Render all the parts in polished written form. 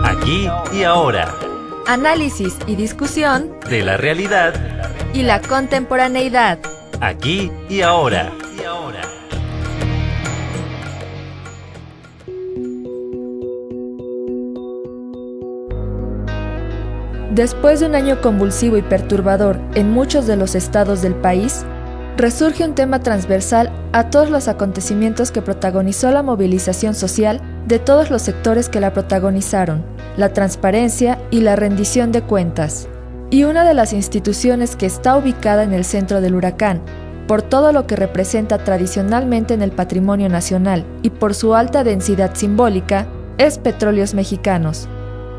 Aquí y ahora. Análisis y discusión De la realidad y la contemporaneidad. aquí y ahora. Después de un año convulsivo y perturbador en muchos de los estados del país, resurge un tema transversal a todos los acontecimientos que protagonizó la movilización social de todos los sectores que la protagonizaron, la transparencia y la rendición de cuentas. Y una de las instituciones que está ubicada en el centro del huracán, por todo lo que representa tradicionalmente en el patrimonio nacional y por su alta densidad simbólica, es Petróleos Mexicanos,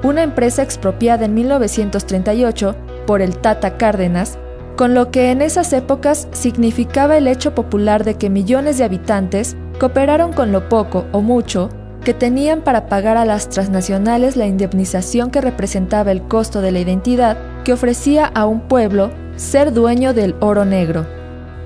una empresa expropiada en 1938 por el Tata Cárdenas, con lo que en esas épocas significaba el hecho popular de que millones de habitantes cooperaron con lo poco o mucho que tenían para pagar a las transnacionales la indemnización que representaba el costo de la identidad que ofrecía a un pueblo ser dueño del oro negro.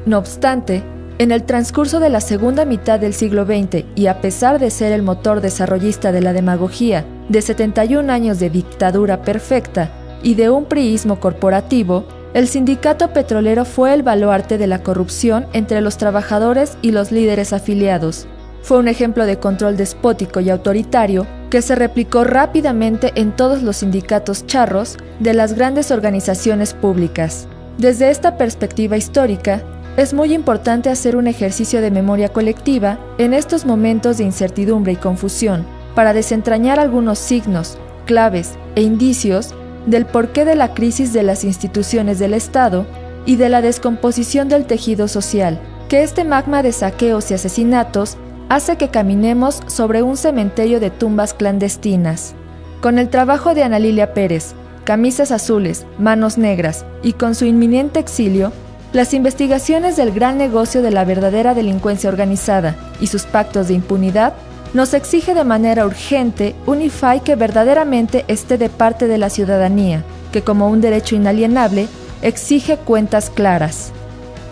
No obstante, en el transcurso de la segunda mitad del siglo XX y a pesar de ser el motor desarrollista de la demagogía de 71 años de dictadura perfecta y de un priismo corporativo, el sindicato petrolero fue el baluarte de la corrupción entre los trabajadores y los líderes afiliados. Fue un ejemplo de control despótico y autoritario que se replicó rápidamente en todos los sindicatos charros de las grandes organizaciones públicas. Desde esta perspectiva histórica, es muy importante hacer un ejercicio de memoria colectiva en estos momentos de incertidumbre y confusión para desentrañar algunos signos, claves e indicios del porqué de la crisis de las instituciones del Estado y de la descomposición del tejido social, que este magma de saqueos y asesinatos hace que caminemos sobre un cementerio de tumbas clandestinas. Con el trabajo de Ana Lilia Pérez, Camisas Azules, Manos Negras y con su inminente exilio, las investigaciones del gran negocio de la verdadera delincuencia organizada y sus pactos de impunidad nos exige de manera urgente un IFAI que verdaderamente esté de parte de la ciudadanía, que como un derecho inalienable exige cuentas claras.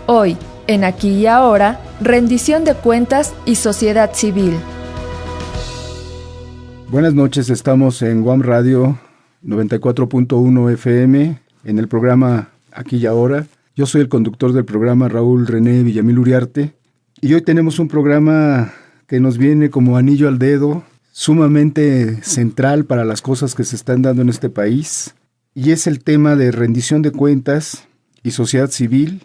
Hoy, en Aquí y Ahora, rendición de cuentas y sociedad civil. Buenas noches, estamos en Guam Radio 94.1 FM en el programa Aquí y Ahora. Yo soy el conductor del programa, Raúl René Villamil Uriarte, y hoy tenemos un programa que nos viene como anillo al dedo, sumamente central para las cosas que se están dando en este país, y es el tema de rendición de cuentas y sociedad civil,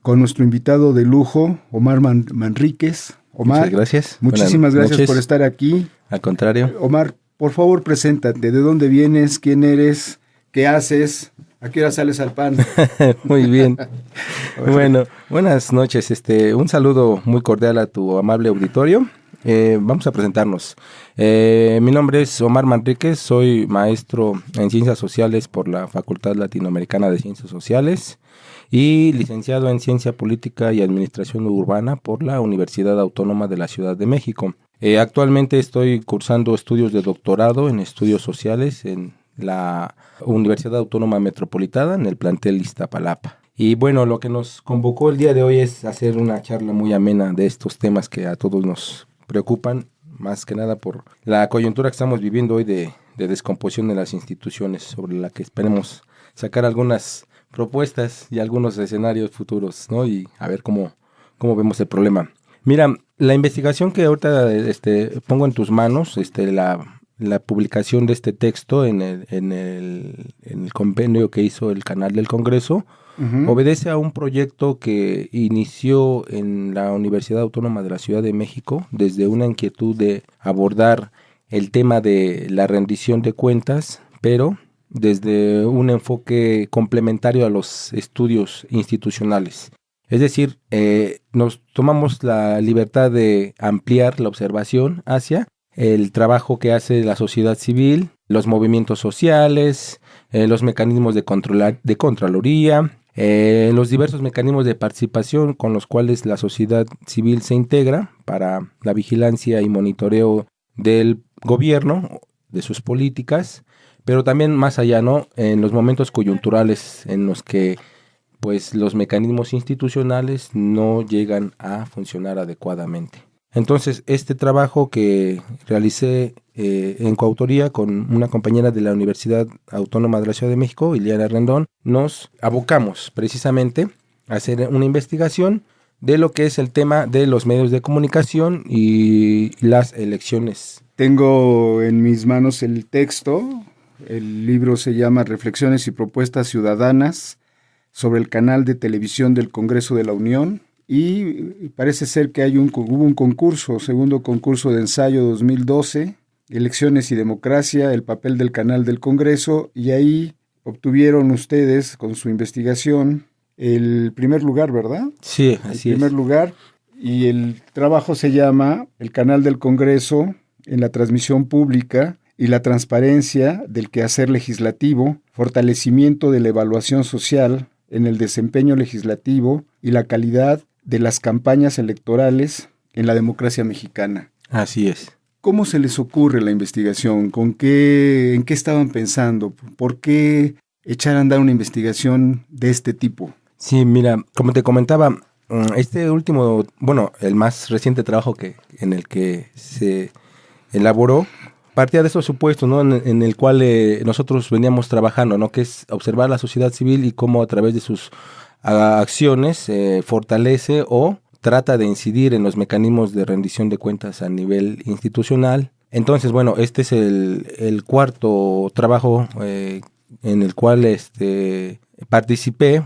con nuestro invitado de lujo, Omar Manríquez. Omar, muchas gracias. Muchísimas gracias por estar aquí. Al contrario. Omar, por favor, preséntate. ¿De dónde vienes? ¿Quién eres? ¿Qué haces? ¿A qué hora sales al pan? Muy bien. Bueno, buenas noches. Un saludo muy cordial a tu amable auditorio. Vamos a presentarnos. Mi nombre es Omar Manríquez, soy maestro en Ciencias Sociales por la Facultad Latinoamericana de Ciencias Sociales y licenciado en Ciencia Política y Administración Urbana por la Universidad Autónoma de la Ciudad de México. Actualmente estoy cursando estudios de doctorado en Estudios Sociales en la Universidad Autónoma Metropolitana en el plantel Iztapalapa. Y bueno, lo que nos convocó el día de hoy es hacer una charla muy amena de estos temas que a todos nos preocupan, más que nada por la coyuntura que estamos viviendo hoy de descomposición de las instituciones, sobre la que esperemos sacar algunas propuestas y algunos escenarios futuros, ¿no? Y a ver cómo vemos el problema. Mira, la investigación que ahorita pongo en tus manos, la publicación de este texto en el compendio que hizo el canal del Congreso, obedece a un proyecto que inició en la Universidad Autónoma de la Ciudad de México desde una inquietud de abordar el tema de la rendición de cuentas, pero desde un enfoque complementario a los estudios institucionales. Es decir, nos tomamos la libertad de ampliar la observación hacia el trabajo que hace la sociedad civil, los movimientos sociales, los mecanismos de Contraloría, los diversos mecanismos de participación con los cuales la sociedad civil se integra para la vigilancia y monitoreo del gobierno, de sus políticas, pero también más allá, ¿no? En los momentos coyunturales en los que pues los mecanismos institucionales no llegan a funcionar adecuadamente. Entonces, este trabajo que realicé en coautoría con una compañera de la Universidad Autónoma de la Ciudad de México, Ileana Rendón, nos abocamos precisamente a hacer una investigación de lo que es el tema de los medios de comunicación y las elecciones. Tengo en mis manos el texto. El libro se llama Reflexiones y Propuestas Ciudadanas sobre el canal de televisión del Congreso de la Unión. Y parece ser que hubo un concurso, segundo concurso de ensayo 2012, Elecciones y Democracia, el papel del canal del Congreso, y ahí obtuvieron ustedes con su investigación el primer lugar, ¿verdad? Sí, así es. El primer lugar, y el trabajo se llama El canal del Congreso en la transmisión pública y la transparencia del quehacer legislativo, fortalecimiento de la evaluación social en el desempeño legislativo y la calidad de las campañas electorales en la democracia mexicana. Así es. ¿Cómo se les ocurre la investigación? ¿En qué estaban pensando? ¿Por qué echar a andar una investigación de este tipo? Sí, mira, como te comentaba, este último, el más reciente trabajo en el que se elaboró, partía de esos supuestos, ¿no? En el cual nosotros veníamos trabajando, ¿no? Que es observar la sociedad civil y cómo a través de sus acciones fortalece o trata de incidir en los mecanismos de rendición de cuentas a nivel institucional. Entonces, este es el cuarto trabajo en el cual participé.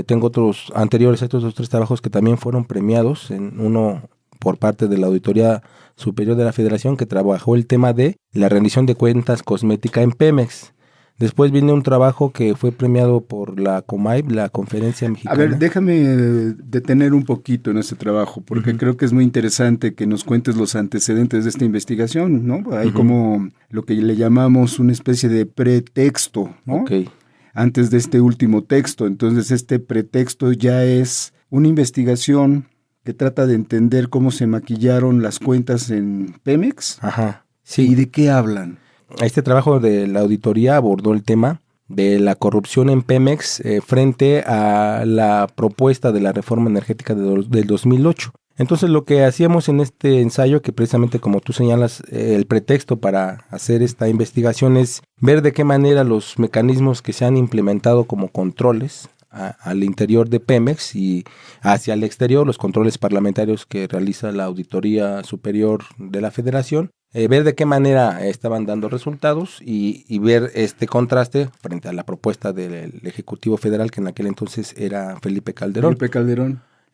Tengo otros anteriores a estos 2-3 trabajos que también fueron premiados, uno por parte de la Auditoría Superior de la Federación, que trabajó el tema de la rendición de cuentas cosmética en Pemex. Después viene un trabajo que fue premiado por la COMAIB, la Conferencia Mexicana. A ver, déjame detener un poquito en este trabajo, porque creo que es muy interesante que nos cuentes los antecedentes de esta investigación, ¿no? Hay como lo que le llamamos una especie de pretexto, ¿no? Okay. Antes de este último texto. Entonces, este pretexto ya es una investigación que trata de entender cómo se maquillaron las cuentas en Pemex. Ajá. Sí. ¿Y de qué hablan? Este trabajo de la auditoría abordó el tema de la corrupción en Pemex frente a la propuesta de la reforma energética del 2008. Entonces, lo que hacíamos en este ensayo, que precisamente como tú señalas, el pretexto para hacer esta investigación es ver de qué manera los mecanismos que se han implementado como controles al interior de Pemex y hacia el exterior, los controles parlamentarios que realiza la Auditoría Superior de la Federación, ver de qué manera estaban dando resultados y ver este contraste frente a la propuesta del Ejecutivo Federal, que en aquel entonces era Felipe Calderón.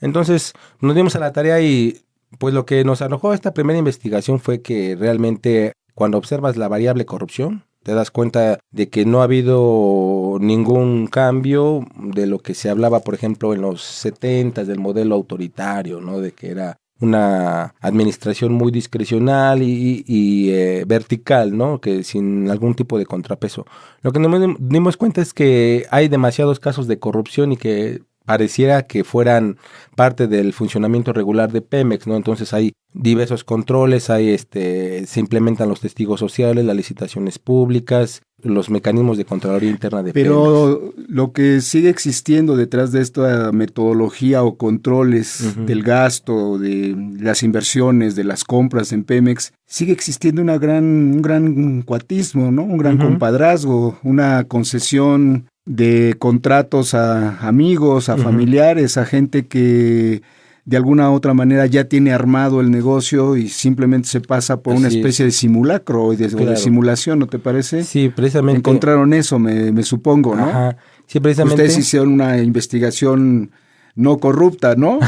Entonces nos dimos a la tarea y pues lo que nos arrojó esta primera investigación fue que realmente cuando observas la variable corrupción, te das cuenta de que no ha habido ningún cambio de lo que se hablaba, por ejemplo, en los 70s del modelo autoritario, ¿no? De que era una administración muy discrecional y vertical, ¿no? Que sin algún tipo de contrapeso. Lo que nos dimos cuenta es que hay demasiados casos de corrupción y que pareciera que fueran parte del funcionamiento regular de Pemex, ¿no? Entonces hay diversos controles, se implementan los testigos sociales, las licitaciones públicas, los mecanismos de Contraloría Interna de Pemex. Pero lo que sigue existiendo detrás de esta metodología o controles del gasto, de las inversiones, de las compras en Pemex, sigue existiendo un gran cuatismo, ¿no? Un gran compadrazgo, una concesión de contratos a amigos, a familiares, a gente que de alguna u otra manera ya tiene armado el negocio y simplemente se pasa por una especie de simulacro o de simulación, ¿no te parece? Sí, precisamente. Encontraron eso, me supongo, ¿no? Ajá. Sí, precisamente. Ustedes hicieron una investigación no corrupta, ¿no?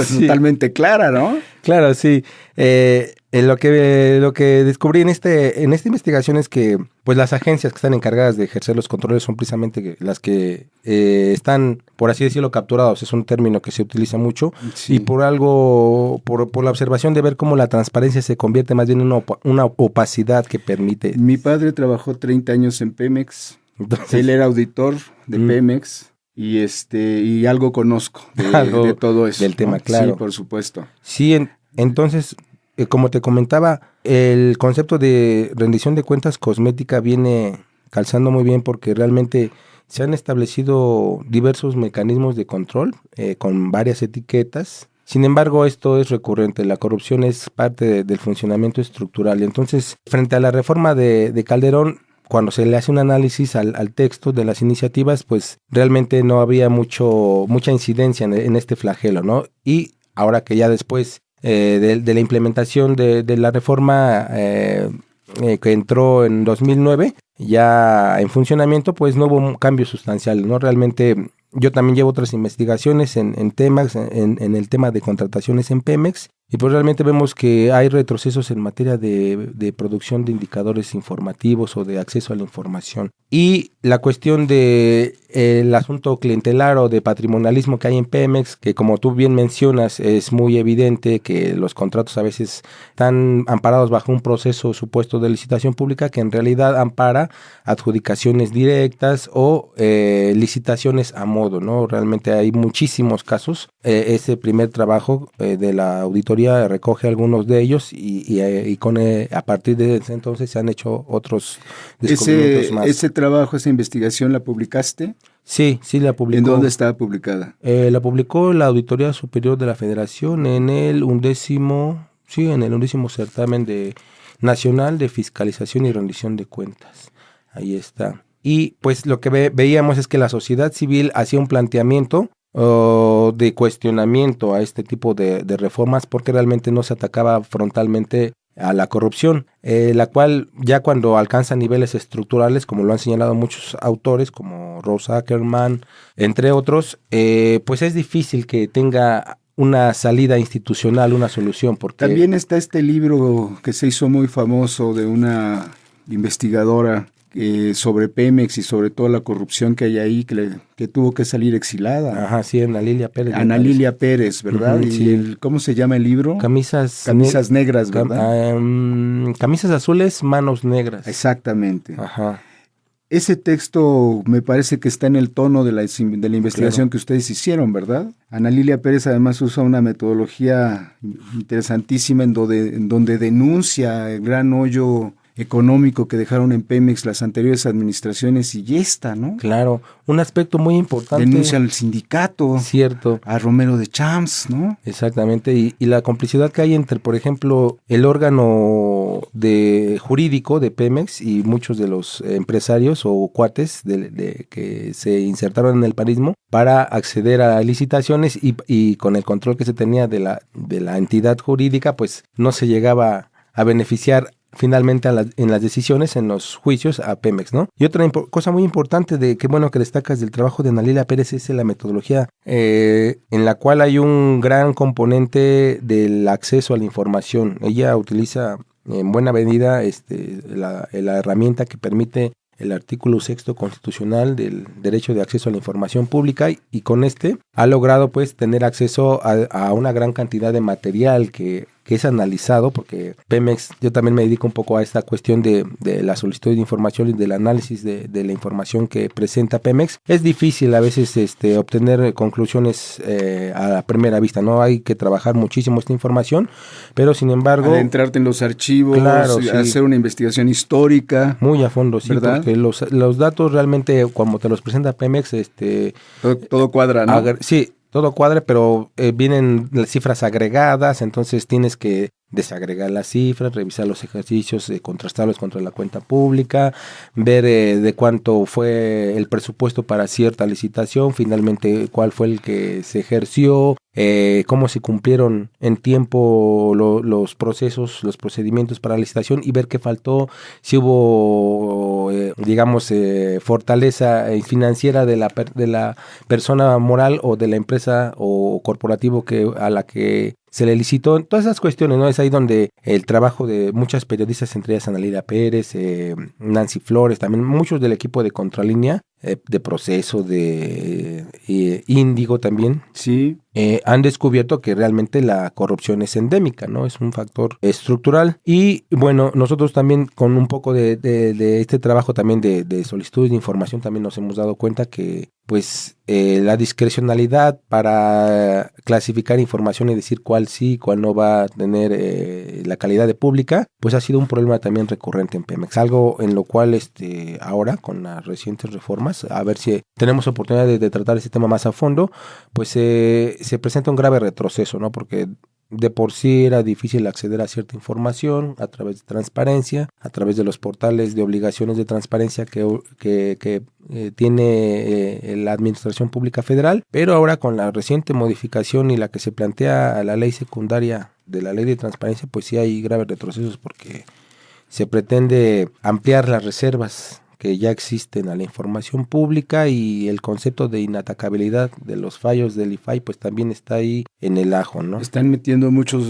Sí. Totalmente clara, ¿no? Claro, sí. Lo que descubrí en esta investigación es que pues las agencias que están encargadas de ejercer los controles son precisamente las que están, por así decirlo, capturados. Es un término que se utiliza mucho. Sí. Y por la observación de ver cómo la transparencia se convierte más bien en una opacidad que permite. Mi padre trabajó 30 años en Pemex. Entonces, él era auditor de Pemex. Y algo conozco de todo eso. Del tema, claro. Sí, por supuesto. Sí, entonces, como te comentaba, el concepto de rendición de cuentas cosmética viene calzando muy bien porque realmente se han establecido diversos mecanismos de control con varias etiquetas Sin embargo, esto es recurrente, la corrupción es parte del funcionamiento estructural. Y entonces, frente a la reforma de Calderón, cuando se le hace un análisis al texto de las iniciativas, pues realmente no había mucha incidencia en este flagelo, ¿no? Y ahora que ya después de la implementación de la reforma que entró en 2009, ya en funcionamiento, pues no hubo cambios sustanciales, ¿no? Realmente yo también llevo otras investigaciones en temas, en el tema de contrataciones en Pemex, y pues realmente vemos que hay retrocesos en materia de producción de indicadores informativos o de acceso a la información. Y la cuestión de el asunto clientelar o de patrimonialismo que hay en Pemex, que como tú bien mencionas, es muy evidente que los contratos a veces están amparados bajo un proceso supuesto de licitación pública que en realidad ampara adjudicaciones directas o licitaciones a modo, ¿no? Realmente hay muchísimos casos. Ese primer trabajo de la auditoría recoge algunos de ellos y a partir de ese entonces se han hecho otros descubrimientos más. ¿Ese trabajo, esa investigación la publicaste? Sí, la publicó. ¿En dónde está publicada? La publicó la Auditoría Superior de la Federación en el 11º certamen nacional de fiscalización y rendición de cuentas. Ahí está. Y pues lo que veíamos es que la sociedad civil hacía un planteamiento de cuestionamiento a este tipo de reformas porque realmente no se atacaba frontalmente a la corrupción, la cual ya cuando alcanza niveles estructurales, como lo han señalado muchos autores como Rose Ackerman, entre otros, pues es difícil que tenga una salida institucional, una solución. Porque también está este libro que se hizo muy famoso de una investigadora sobre Pemex y sobre toda la corrupción que hay ahí, que tuvo que salir exilada. Ajá, sí, Ana Lilia Pérez. Ana Lilia Pérez, ¿verdad? Uh-huh, y ¿cómo se llama el libro? Camisas negras, ¿verdad? Camisas azules, manos negras. Exactamente. Ajá. Ese texto me parece que está en el tono de la investigación que ustedes hicieron, ¿verdad? Ana Lilia Pérez además usa una metodología interesantísima en donde denuncia el gran hoyo económico que dejaron en Pemex las anteriores administraciones y esta, ¿no? Claro, un aspecto muy importante. Denuncia al sindicato. Cierto. A Romero de Champs, ¿no? Exactamente, y la complicidad que hay entre, por ejemplo, el órgano jurídico de Pemex y muchos de los empresarios o cuates que se insertaron en el panismo para acceder a licitaciones y con el control que se tenía de la entidad jurídica, pues no se llegaba a beneficiar finalmente en las decisiones, en los juicios a Pemex, ¿no? Y otra cosa muy importante que destacas del trabajo de Ana Lilia Pérez es la metodología en la cual hay un gran componente del acceso a la información. Ella utiliza en buena medida la herramienta que permite el artículo 6º constitucional del derecho de acceso a la información pública y con ha logrado pues tener acceso a una gran cantidad de material que es analizado, porque Pemex, yo también me dedico un poco a esta cuestión de la solicitud de información y del análisis de la información que presenta Pemex. Es difícil a veces obtener conclusiones a la primera vista, ¿no? Hay que trabajar muchísimo esta información, pero sin embargo... Adentrarte en los archivos, claro, sí, hacer una investigación histórica. Muy a fondo, sí, ¿verdad? Porque los datos realmente, cuando te los presenta Pemex... Todo cuadra, ¿no? Sí, todo cuadra, pero vienen las cifras agregadas, entonces tienes que desagregar las cifras, revisar los ejercicios, contrastarlos contra la cuenta pública, ver de cuánto fue el presupuesto para cierta licitación, finalmente cuál fue el que se ejerció, cómo se cumplieron en tiempo los procesos, los procedimientos para la licitación y ver qué faltó, si hubo, fortaleza financiera de la persona moral o de la empresa o corporativo a la que se le licitó. Todas esas cuestiones, ¿no? Es ahí donde el trabajo de muchas periodistas, entre ellas Ana Lilia Pérez, Nancy Flores, también muchos del equipo de Contralínea, de Proceso, de Índigo también, sí, han descubierto que realmente la corrupción es endémica, ¿no? Es un factor estructural. Y bueno, nosotros también con un poco de este trabajo también de solicitud de información también nos hemos dado cuenta que pues la discrecionalidad para clasificar información y decir cuál sí, cuál no va a tener la calidad de pública, pues ha sido un problema también recurrente en Pemex, algo en lo cual ahora con las recientes reformas programas, a ver si tenemos oportunidad de tratar ese tema más a fondo, pues se presenta un grave retroceso, ¿no? Porque de por sí era difícil acceder a cierta información a través de transparencia, a través de los portales de obligaciones de transparencia que tiene la Administración Pública Federal, pero ahora con la reciente modificación y la que se plantea a la ley secundaria de la Ley de Transparencia, pues sí hay graves retrocesos porque se pretende ampliar las reservas que ya existen a la información pública y el concepto de inatacabilidad de los fallos del IFAI pues también está ahí en el ajo, ¿no? Están metiendo muchos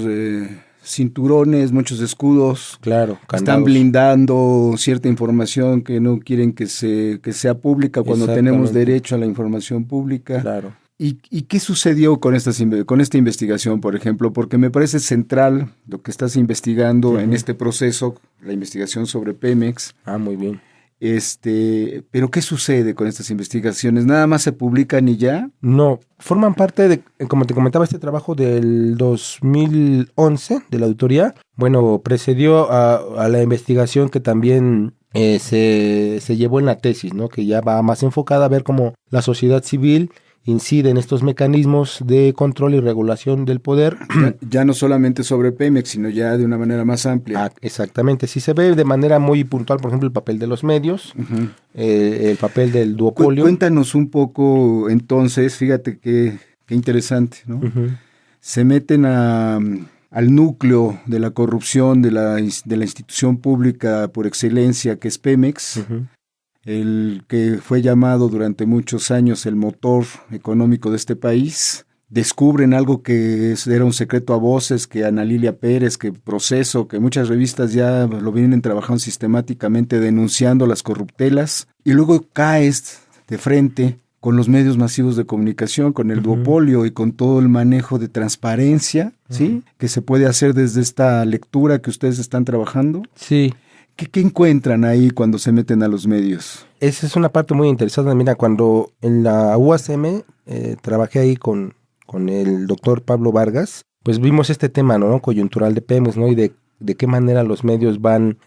cinturones, muchos escudos. Claro, candados. Están blindando cierta información que no quieren que sea pública cuando tenemos derecho a la información pública. Claro. ¿Y qué sucedió con esta investigación, por ejemplo? Porque me parece central lo que estás investigando en este proceso, la investigación sobre Pemex. Ah, muy bien. Pero ¿qué sucede con estas investigaciones? ¿Nada más se publican y ya? No, forman parte de, como te comentaba, este trabajo del 2011 de la auditoría. Bueno, precedió a la investigación que también se llevó en la tesis, ¿no? Que ya va más enfocada a ver cómo la sociedad civil incide en estos mecanismos de control y regulación del poder. Ya no solamente sobre Pemex, sino ya de una manera más amplia. Exactamente, sí se ve de manera muy puntual, por ejemplo, el papel de los medios, el papel del duopolio. Cuéntanos un poco entonces, fíjate qué interesante, ¿no? Se meten al núcleo de la corrupción de la institución pública por excelencia que es Pemex, el que fue llamado durante muchos años el motor económico de este país. Descubren algo que era un secreto a voces, que Ana Lilia Pérez, que Proceso, que muchas revistas ya lo vienen trabajando sistemáticamente denunciando las corruptelas, y luego caes de frente con los medios masivos de comunicación, con el duopolio y con todo el manejo de transparencia, ¿sí? Que se puede hacer desde esta lectura que ustedes están trabajando. Sí. ¿Qué encuentran ahí cuando se meten a los medios? Esa es una parte muy interesante. Mira, cuando en la UACM trabajé ahí con el doctor Pablo Vargas, pues vimos este tema, ¿no? Coyuntural de Pemex, ¿no? Y de qué manera los medios van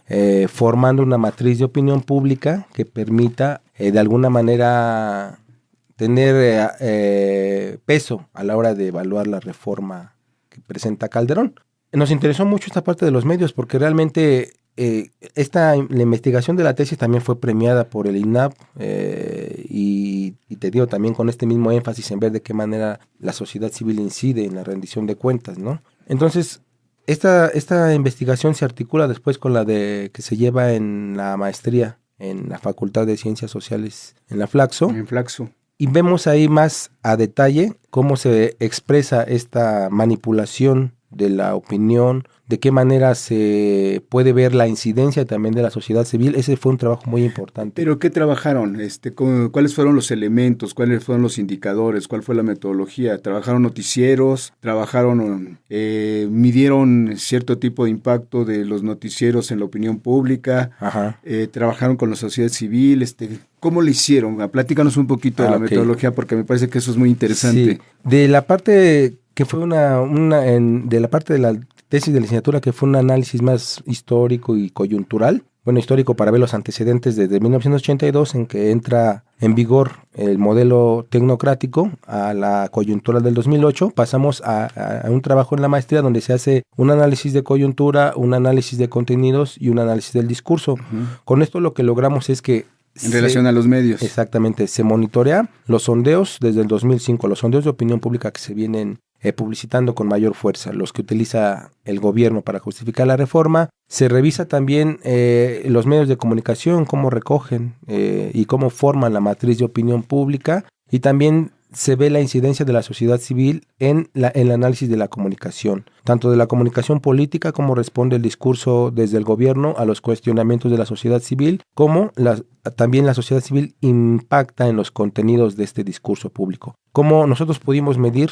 formando una matriz de opinión pública que permita de alguna manera tener peso a la hora de evaluar la reforma que presenta Calderón. Nos interesó mucho esta parte de los medios porque realmente la investigación de la tesis también fue premiada por el INAP y te digo también con este mismo énfasis en ver de qué manera la sociedad civil incide en la rendición de cuentas, ¿no? Entonces, esta investigación se articula después con la que se lleva en la maestría en la Facultad de Ciencias Sociales en la Flaxo. En Flaxo. Y vemos ahí más a detalle cómo se expresa esta manipulación de la opinión, de qué manera se puede ver la incidencia también de la sociedad civil. Ese fue un trabajo muy importante. ¿Pero qué trabajaron? ¿Cuáles fueron los elementos? ¿Cuáles fueron los indicadores? ¿Cuál fue la metodología? ¿Trabajaron noticieros? ¿Midieron cierto tipo de impacto de los noticieros en la opinión pública? Ajá. ¿Trabajaron con la sociedad civil? ¿Cómo lo hicieron? Platícanos un poquito de la metodología porque me parece que eso es muy interesante. Sí. De la parte que fue de la parte de la tesis de licenciatura, que fue un análisis más histórico y coyuntural, bueno, histórico para ver los antecedentes desde 1982 en que entra en vigor el modelo tecnocrático a la coyuntura del 2008, pasamos a un trabajo en la maestría donde se hace un análisis de coyuntura, un análisis de contenidos y un análisis del discurso. Con esto lo que logramos es que en relación a los medios. Exactamente, se monitorea los sondeos desde el 2005, los sondeos de opinión pública que se vienen publicitando con mayor fuerza, los que utiliza el gobierno para justificar la reforma. Se revisa también los medios de comunicación, cómo recogen y cómo forman la matriz de opinión pública, y también se ve la incidencia de la sociedad civil en el análisis de la comunicación, tanto de la comunicación política, como responde el discurso desde el gobierno a los cuestionamientos de la sociedad civil, como también la sociedad civil impacta en los contenidos de este discurso público. Como nosotros pudimos medir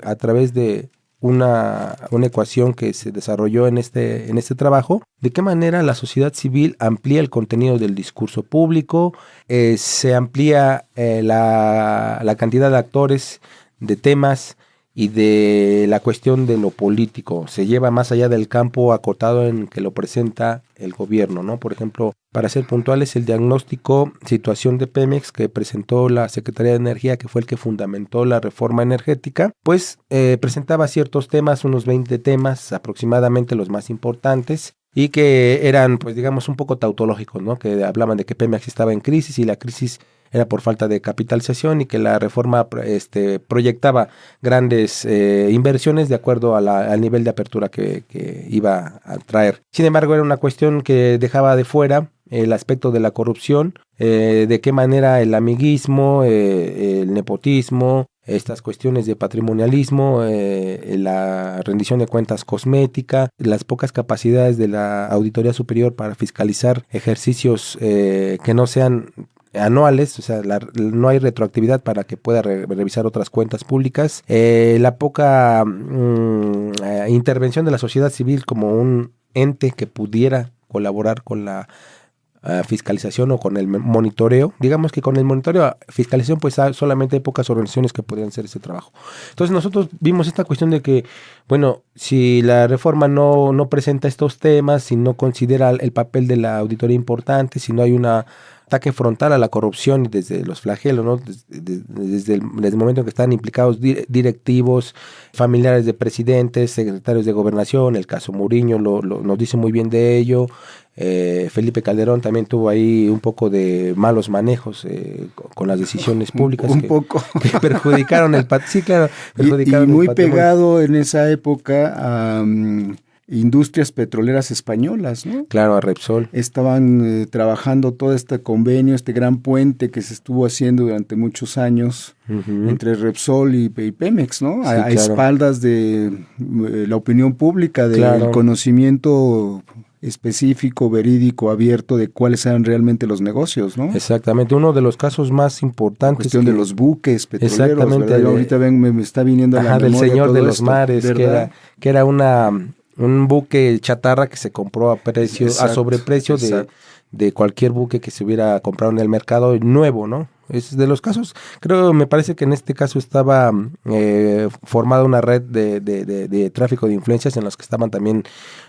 a través de una ecuación que se desarrolló en este trabajo, de qué manera la sociedad civil amplía el contenido del discurso público, se amplía la cantidad de actores, de temas, y de la cuestión de lo político. Se lleva más allá del campo acotado en que lo presenta el gobierno, ¿no? Por ejemplo, para ser puntuales, el diagnóstico situación de Pemex que presentó la Secretaría de Energía, que fue el que fundamentó la reforma energética, pues presentaba ciertos temas, unos 20 temas aproximadamente, los más importantes, y que eran, pues digamos, un poco tautológicos, ¿no? Que hablaban de que Pemex estaba en crisis y la crisis era por falta de capitalización y que la reforma proyectaba grandes inversiones de acuerdo a al nivel de apertura que iba a traer. Sin embargo, era una cuestión que dejaba de fuera el aspecto de la corrupción, de qué manera el amiguismo, el nepotismo, estas cuestiones de patrimonialismo, la rendición de cuentas cosmética, las pocas capacidades de la Auditoría Superior para fiscalizar ejercicios que no sean anuales, o sea, no hay retroactividad para que pueda revisar otras cuentas públicas, la poca intervención de la sociedad civil como un ente que pudiera colaborar con la fiscalización o con el monitoreo. Digamos que con el monitoreo, fiscalización, pues solamente hay pocas organizaciones que podrían hacer ese trabajo. Entonces nosotros vimos esta cuestión de que, bueno, si la reforma no presenta estos temas, si no considera el papel de la auditoría importante, si no hay una ataque frontal a la corrupción desde los flagelos, ¿no? Desde el momento en que están implicados directivos, familiares de presidentes, secretarios de gobernación, el caso Muriño nos dice muy bien de ello. Felipe Calderón también tuvo ahí un poco de malos manejos con las decisiones públicas que perjudicaron el patrimonio. Sí, claro, perjudicaron y muy pegado en esa época a industrias petroleras españolas, ¿no? Claro, a Repsol. Estaban trabajando todo este convenio, este gran puente que se estuvo haciendo durante muchos años entre Repsol y Pemex, ¿no? Sí, a espaldas de la opinión pública, del conocimiento específico, verídico, abierto de cuáles eran realmente los negocios, ¿no? Exactamente, uno de los casos más importantes. La cuestión de los buques petroleros, exactamente, ahorita me está viniendo a la memoria del Señor de los esto, Mares, que era un buque chatarra que se compró a precio, a sobreprecio de cualquier buque que se hubiera comprado en el mercado nuevo, ¿no? Es de los casos, me parece que en este caso estaba formada una red de tráfico de influencias en los que estaban también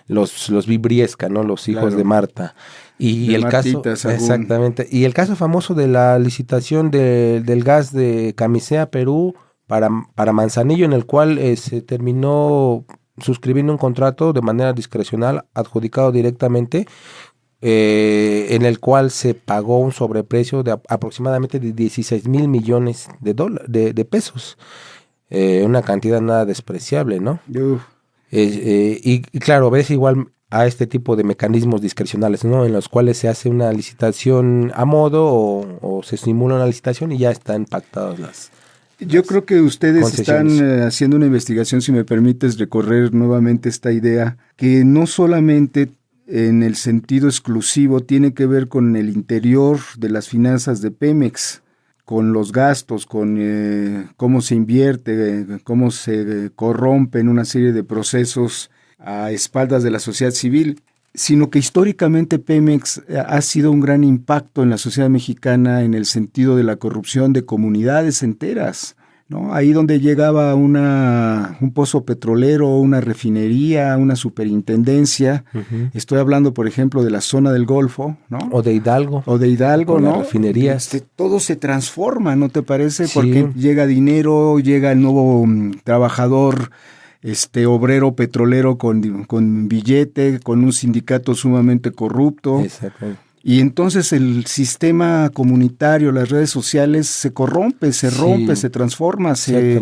los Vibriesca, ¿no? Los hijos de Marta. Y el caso, exactamente, y el caso famoso de la licitación del gas de Camisea, Perú, para Manzanillo, en el cual se terminó suscribiendo un contrato de manera discrecional, adjudicado directamente, en el cual se pagó un sobreprecio de aproximadamente de 16 mil millones de pesos. Una cantidad nada despreciable, ¿no? Y claro, ves igual a este tipo de mecanismos discrecionales, ¿no? En los cuales se hace una licitación a modo o se simula una licitación y ya están pactadas las... Yo creo que ustedes están haciendo una investigación, si me permites recorrer nuevamente esta idea, que no solamente en el sentido exclusivo tiene que ver con el interior de las finanzas de Pemex, con los gastos, con cómo se invierte, cómo se corrompen una serie de procesos a espaldas de la sociedad civil, sino que históricamente Pemex ha sido un gran impacto en la sociedad mexicana en el sentido de la corrupción de comunidades enteras, ¿no? Ahí donde llegaba un pozo petrolero, una refinería, una superintendencia, estoy hablando por ejemplo de la zona del Golfo, ¿no? O de Hidalgo, ¿no? Las refinerías. Todo se transforma, ¿no te parece? Sí. Porque llega dinero, llega el nuevo trabajador, obrero petrolero con billete, con un sindicato sumamente corrupto. Exacto. Y entonces el sistema comunitario, las redes sociales se corrompe, se rompe, se transforma, se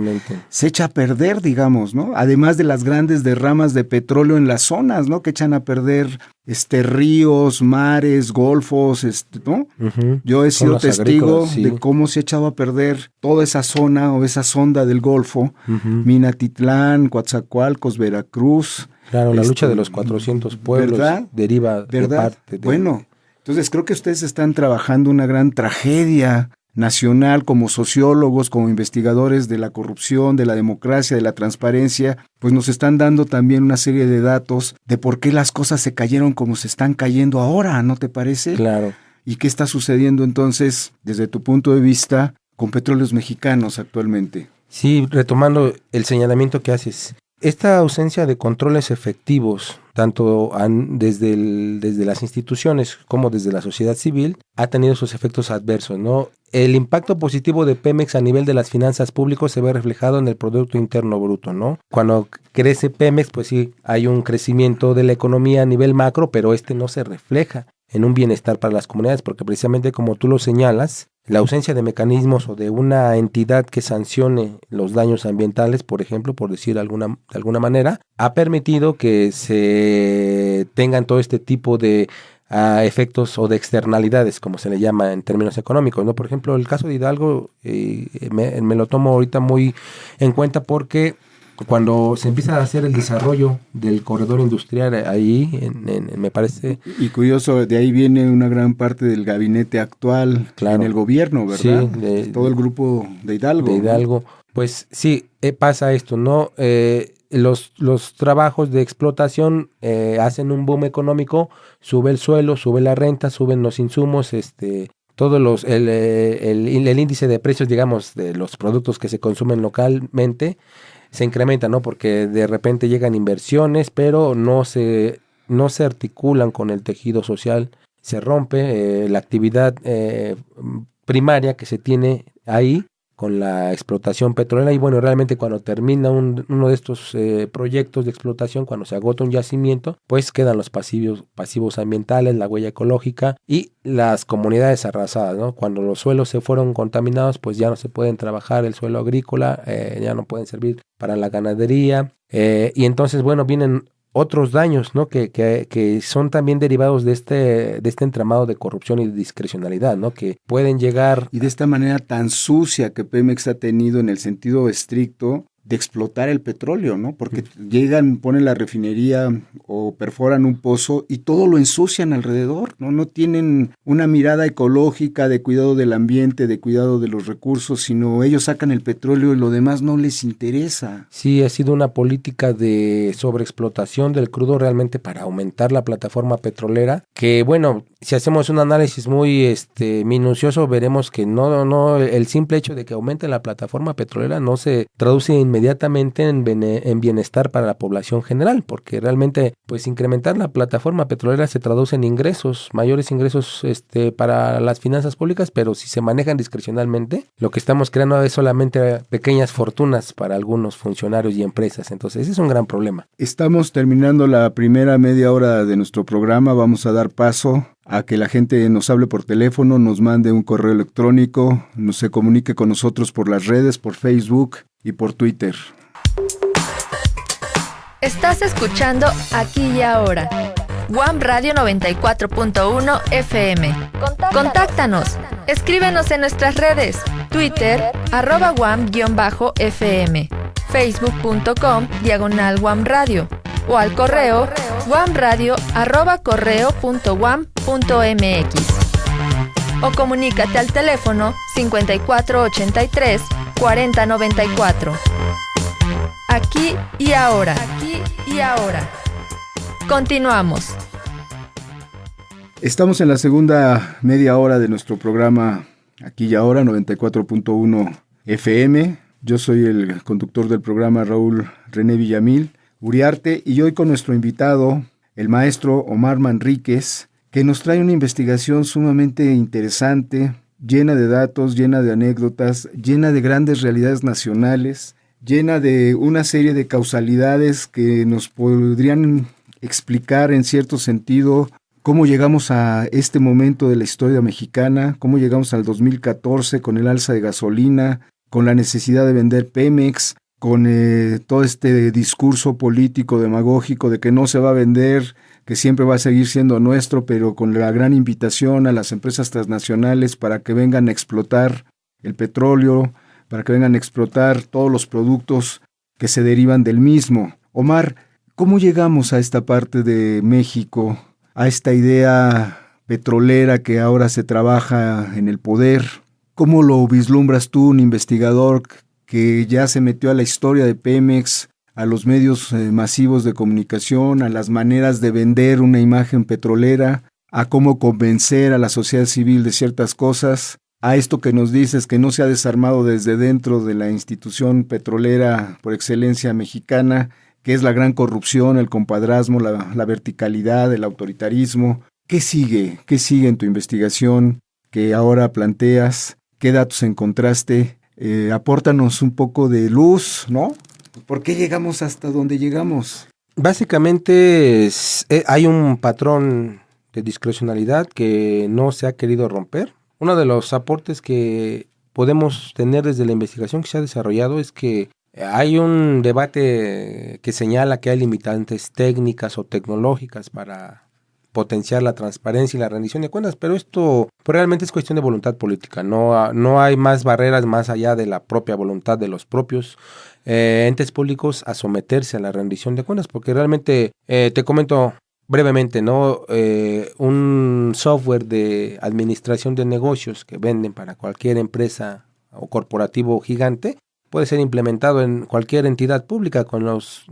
echa a perder, digamos, ¿no? Además de las grandes derramas de petróleo en las zonas, ¿no? Que echan a perder ríos, mares, golfos, ¿no? Yo he sido testigo de cómo se ha echado a perder toda esa zona o esa sonda del Golfo, Minatitlán, Coatzacoalcos, Veracruz. Claro, la lucha de los 400 pueblos, ¿verdad? Deriva de parte de... Bueno, entonces creo que ustedes están trabajando una gran tragedia nacional como sociólogos, como investigadores de la corrupción, de la democracia, de la transparencia, pues nos están dando también una serie de datos de por qué las cosas se cayeron como se están cayendo ahora, ¿no te parece? Claro. ¿Y qué está sucediendo entonces, desde tu punto de vista, con Petróleos Mexicanos actualmente? Sí, retomando el señalamiento que haces, esta ausencia de controles efectivos, tanto desde las instituciones como desde la sociedad civil, ha tenido sus efectos adversos, ¿no? El impacto positivo de Pemex a nivel de las finanzas públicas se ve reflejado en el Producto Interno Bruto, ¿no? Cuando crece Pemex, pues sí, hay un crecimiento de la economía a nivel macro, pero no se refleja en un bienestar para las comunidades, porque precisamente como tú lo señalas, la ausencia de mecanismos o de una entidad que sancione los daños ambientales, por ejemplo, por decir de alguna manera, ha permitido que se tengan todo este tipo de efectos o de externalidades, como se le llama en términos económicos, ¿no? Por ejemplo, el caso de Hidalgo me lo tomo ahorita muy en cuenta porque cuando se empieza a hacer el desarrollo del corredor industrial ahí, me parece... Y curioso, de ahí viene una gran parte del gabinete actual en el gobierno, ¿verdad? Sí, todo el grupo de Hidalgo. De Hidalgo. ¿No? Pues sí, pasa esto, ¿no? Los trabajos de explotación hacen un boom económico, sube el suelo, sube la renta, suben los insumos, todos el índice de precios, digamos, de los productos que se consumen localmente, se incrementa, ¿no? Porque de repente llegan inversiones, pero no se articulan con el tejido social, se rompe la actividad primaria que se tiene ahí con la explotación petrolera y bueno, realmente cuando termina uno de estos proyectos de explotación, cuando se agota un yacimiento, pues quedan los pasivos ambientales, la huella ecológica y las comunidades arrasadas, ¿no? Cuando los suelos se fueron contaminados, pues ya no se pueden trabajar el suelo agrícola, ya no pueden servir para la ganadería y entonces, bueno, vienen otros daños, ¿no? Que son también derivados de este entramado de corrupción y de discrecionalidad, ¿no? Que pueden llegar... Y de esta manera tan sucia que Pemex ha tenido en el sentido estricto de explotar el petróleo, ¿no? Porque llegan, ponen la refinería o perforan un pozo y todo lo ensucian alrededor, ¿no? No tienen una mirada ecológica de cuidado del ambiente, de cuidado de los recursos, sino ellos sacan el petróleo y lo demás no les interesa. Sí, ha sido una política de sobreexplotación del crudo realmente para aumentar la plataforma petrolera, que bueno, si hacemos un análisis muy minucioso, veremos que no el simple hecho de que aumente la plataforma petrolera no se traduce inmediatamente en bienestar para la población general, porque realmente pues incrementar la plataforma petrolera se traduce en ingresos, mayores ingresos para las finanzas públicas, pero si se manejan discrecionalmente, lo que estamos creando es solamente pequeñas fortunas para algunos funcionarios y empresas, entonces ese es un gran problema. Estamos terminando la primera media hora de nuestro programa, vamos a dar paso a que la gente nos hable por teléfono, nos mande un correo electrónico, se comunique con nosotros por las redes, por Facebook y por Twitter. Estás escuchando Aquí y Ahora. Guam Radio 94.1 FM. Contáctanos. Escríbenos en nuestras redes. Twitter, @Guam_FM. Facebook.com/Guam Radio. O al correo guamradio@correo.guam.mx. O comunícate al teléfono 5483 4094. Aquí y ahora. Aquí y ahora. Continuamos. Estamos en la segunda media hora de nuestro programa Aquí y Ahora, 94.1 FM. Yo soy el conductor del programa, Raúl René Villamil Uriarte, y hoy con nuestro invitado, el maestro Omar Manríquez, que nos trae una investigación sumamente interesante, llena de datos, llena de anécdotas, llena de grandes realidades nacionales, llena de una serie de causalidades que nos podrían explicar en cierto sentido cómo llegamos a este momento de la historia mexicana, cómo llegamos al 2014 con el alza de gasolina, con la necesidad de vender Pemex, con todo este discurso político demagógico de que no se va a vender, que siempre va a seguir siendo nuestro, pero con la gran invitación a las empresas transnacionales para que vengan a explotar el petróleo, para que vengan a explotar todos los productos que se derivan del mismo. Omar, ¿cómo llegamos a esta parte de México, a esta idea petrolera que ahora se trabaja en el poder? ¿Cómo lo vislumbras tú, un investigador que ya se metió a la historia de Pemex, a los medios masivos de comunicación, a las maneras de vender una imagen petrolera, a cómo convencer a la sociedad civil de ciertas cosas? a esto que nos dices, que no se ha desarmado desde dentro de la institución petrolera por excelencia mexicana, que es la gran corrupción, el compadrazgo, la verticalidad, el autoritarismo? ¿Qué sigue? ¿Qué sigue en tu investigación que ahora planteas? ¿Qué datos encontraste? Apórtanos un poco de luz, ¿no? ¿Por qué llegamos hasta donde llegamos? Básicamente hay un patrón de discrecionalidad que no se ha querido romper. Uno de los aportes que podemos tener desde la investigación que se ha desarrollado es que hay un debate que señala que hay limitantes técnicas o tecnológicas para potenciar la transparencia y la rendición de cuentas, pero esto realmente es cuestión de voluntad política. No hay más barreras más allá de la propia voluntad de los propios entes públicos a someterse a la rendición de cuentas, porque realmente, te comento brevemente, ¿no? Un software de administración de negocios que venden para cualquier empresa o corporativo gigante puede ser implementado en cualquier entidad pública con los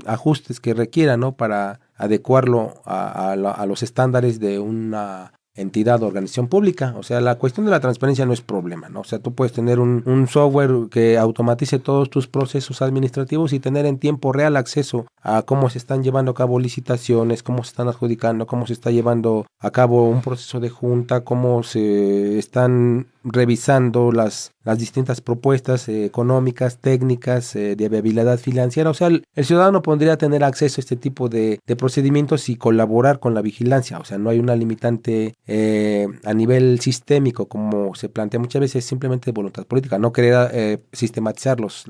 ajustes que requiera, ¿no? Para adecuarlo a los estándares de una entidad o organización pública. O sea, la cuestión de la transparencia no es problema, ¿no? O sea, tú puedes tener un software que automatice todos tus procesos administrativos y tener en tiempo real acceso a cómo se están llevando a cabo licitaciones, cómo se están adjudicando, cómo se está llevando a cabo un proceso de junta, cómo se están revisando las distintas propuestas económicas, técnicas, de viabilidad financiera. O sea, el ciudadano podría tener acceso a este tipo de procedimientos y colaborar con la vigilancia. O sea, no hay una limitante a nivel sistémico, como se plantea muchas veces, simplemente de voluntad política, no querer sistematizar los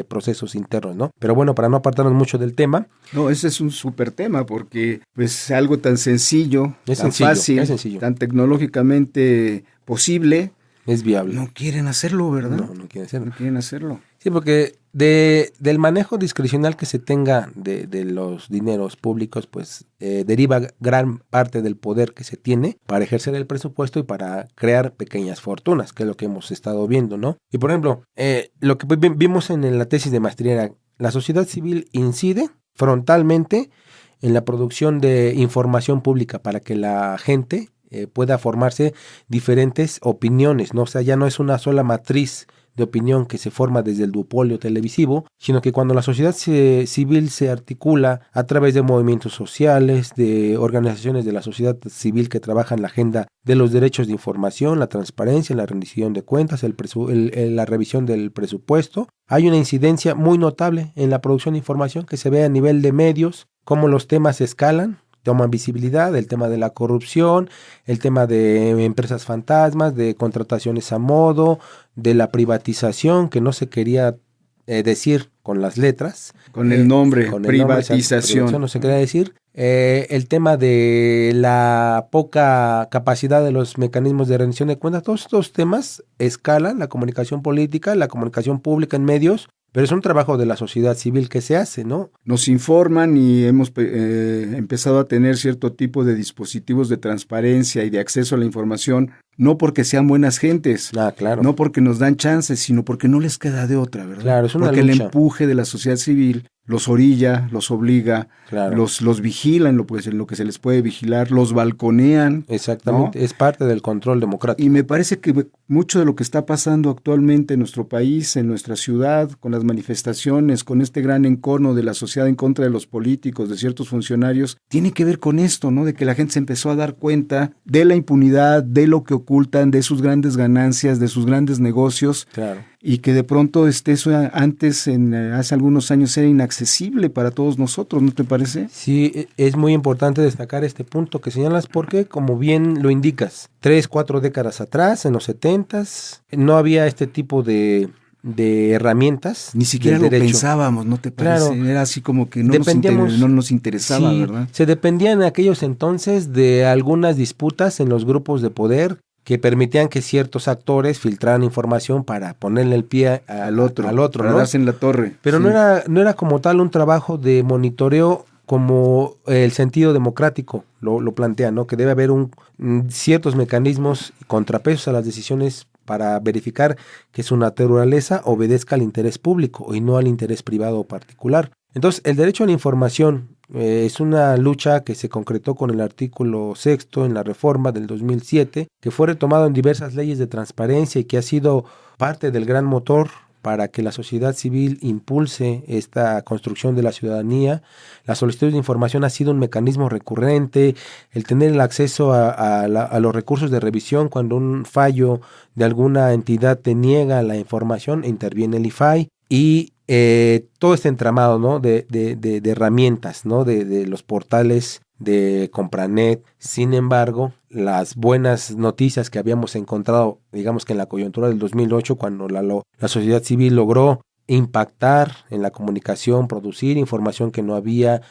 procesos internos, ¿no? Pero bueno, para no apartarnos mucho del tema. No, ese es un súper tema, porque pues algo tan sencillo, tan fácil, tan tecnológicamente posible, es viable. No quieren hacerlo, ¿verdad? No quieren hacerlo. No quieren hacerlo. Sí, porque del manejo discrecional que se tenga de los dineros públicos, pues deriva gran parte del poder que se tiene para ejercer el presupuesto y para crear pequeñas fortunas, que es lo que hemos estado viendo, ¿no? Y por ejemplo, lo que vimos en la tesis de maestría era, la sociedad civil incide frontalmente en la producción de información pública para que la gente pueda formarse diferentes opiniones, ¿no? O sea, ya no es una sola matriz de opinión que se forma desde el duopolio televisivo, sino que cuando la sociedad civil se articula a través de movimientos sociales, de organizaciones de la sociedad civil que trabajan la agenda de los derechos de información, la transparencia, la rendición de cuentas, la revisión del presupuesto, hay una incidencia muy notable en la producción de información que se ve a nivel de medios, cómo los temas escalan, toman visibilidad, el tema de la corrupción, el tema de empresas fantasmas, de contrataciones a modo, de la privatización que no se quería decir con las letras. Con el nombre, privatización. No se quería decir. El tema de la poca capacidad de los mecanismos de rendición de cuentas, todos estos temas escalan la comunicación política, la comunicación pública en medios, pero es un trabajo de la sociedad civil que se hace, ¿no? Nos informan y hemos empezado a tener cierto tipo de dispositivos de transparencia y de acceso a la información, no porque sean buenas gentes, claro. No porque nos dan chances, sino porque no les queda de otra, ¿verdad? Claro, es una porque lucha. El empuje de la sociedad civil los orilla, los obliga, claro. los vigila en lo que se les puede vigilar, los balconean. Exactamente, ¿no? Es parte del control democrático. Y me parece que mucho de lo que está pasando actualmente en nuestro país, en nuestra ciudad, con las manifestaciones, con este gran encono de la sociedad en contra de los políticos, de ciertos funcionarios, tiene que ver con esto, ¿no? De que la gente se empezó a dar cuenta de la impunidad, de lo que ocultan, de sus grandes ganancias, de sus grandes negocios. Claro. Y que de pronto eso antes, hace algunos años, era inaccesible para todos nosotros, ¿no te parece? Sí, es muy importante destacar este punto que señalas porque, como bien lo indicas, 3-4 décadas atrás, en los 70s, no había este tipo de herramientas. Ni siquiera lo pensábamos, ¿no te parece? Claro. Era así como que no nos interesaba, sí, ¿verdad? Se dependía en aquellos entonces de algunas disputas en los grupos de poder que permitían que ciertos actores filtraran información para ponerle el pie al otro, para ¿no? darse en la torre. Pero sí. no era como tal un trabajo de monitoreo como el sentido democrático lo plantea, ¿no? Que debe haber ciertos mecanismos y contrapesos a las decisiones para verificar que su naturaleza obedezca al interés público y no al interés privado o particular. Entonces, el derecho a la información Es una lucha que se concretó con el artículo 6º en la reforma del 2007, que fue retomado en diversas leyes de transparencia y que ha sido parte del gran motor para que la sociedad civil impulse esta construcción de la ciudadanía. La solicitud de información ha sido un mecanismo recurrente, el tener el acceso a los recursos de revisión cuando un fallo de alguna entidad te niega la información, interviene el IFAI, y todo este entramado, ¿no? de herramientas, ¿no? de los portales de Compranet. Sin embargo, las buenas noticias que habíamos encontrado, digamos que en la coyuntura del 2008, cuando la sociedad civil logró impactar en la comunicación, producir información que no había,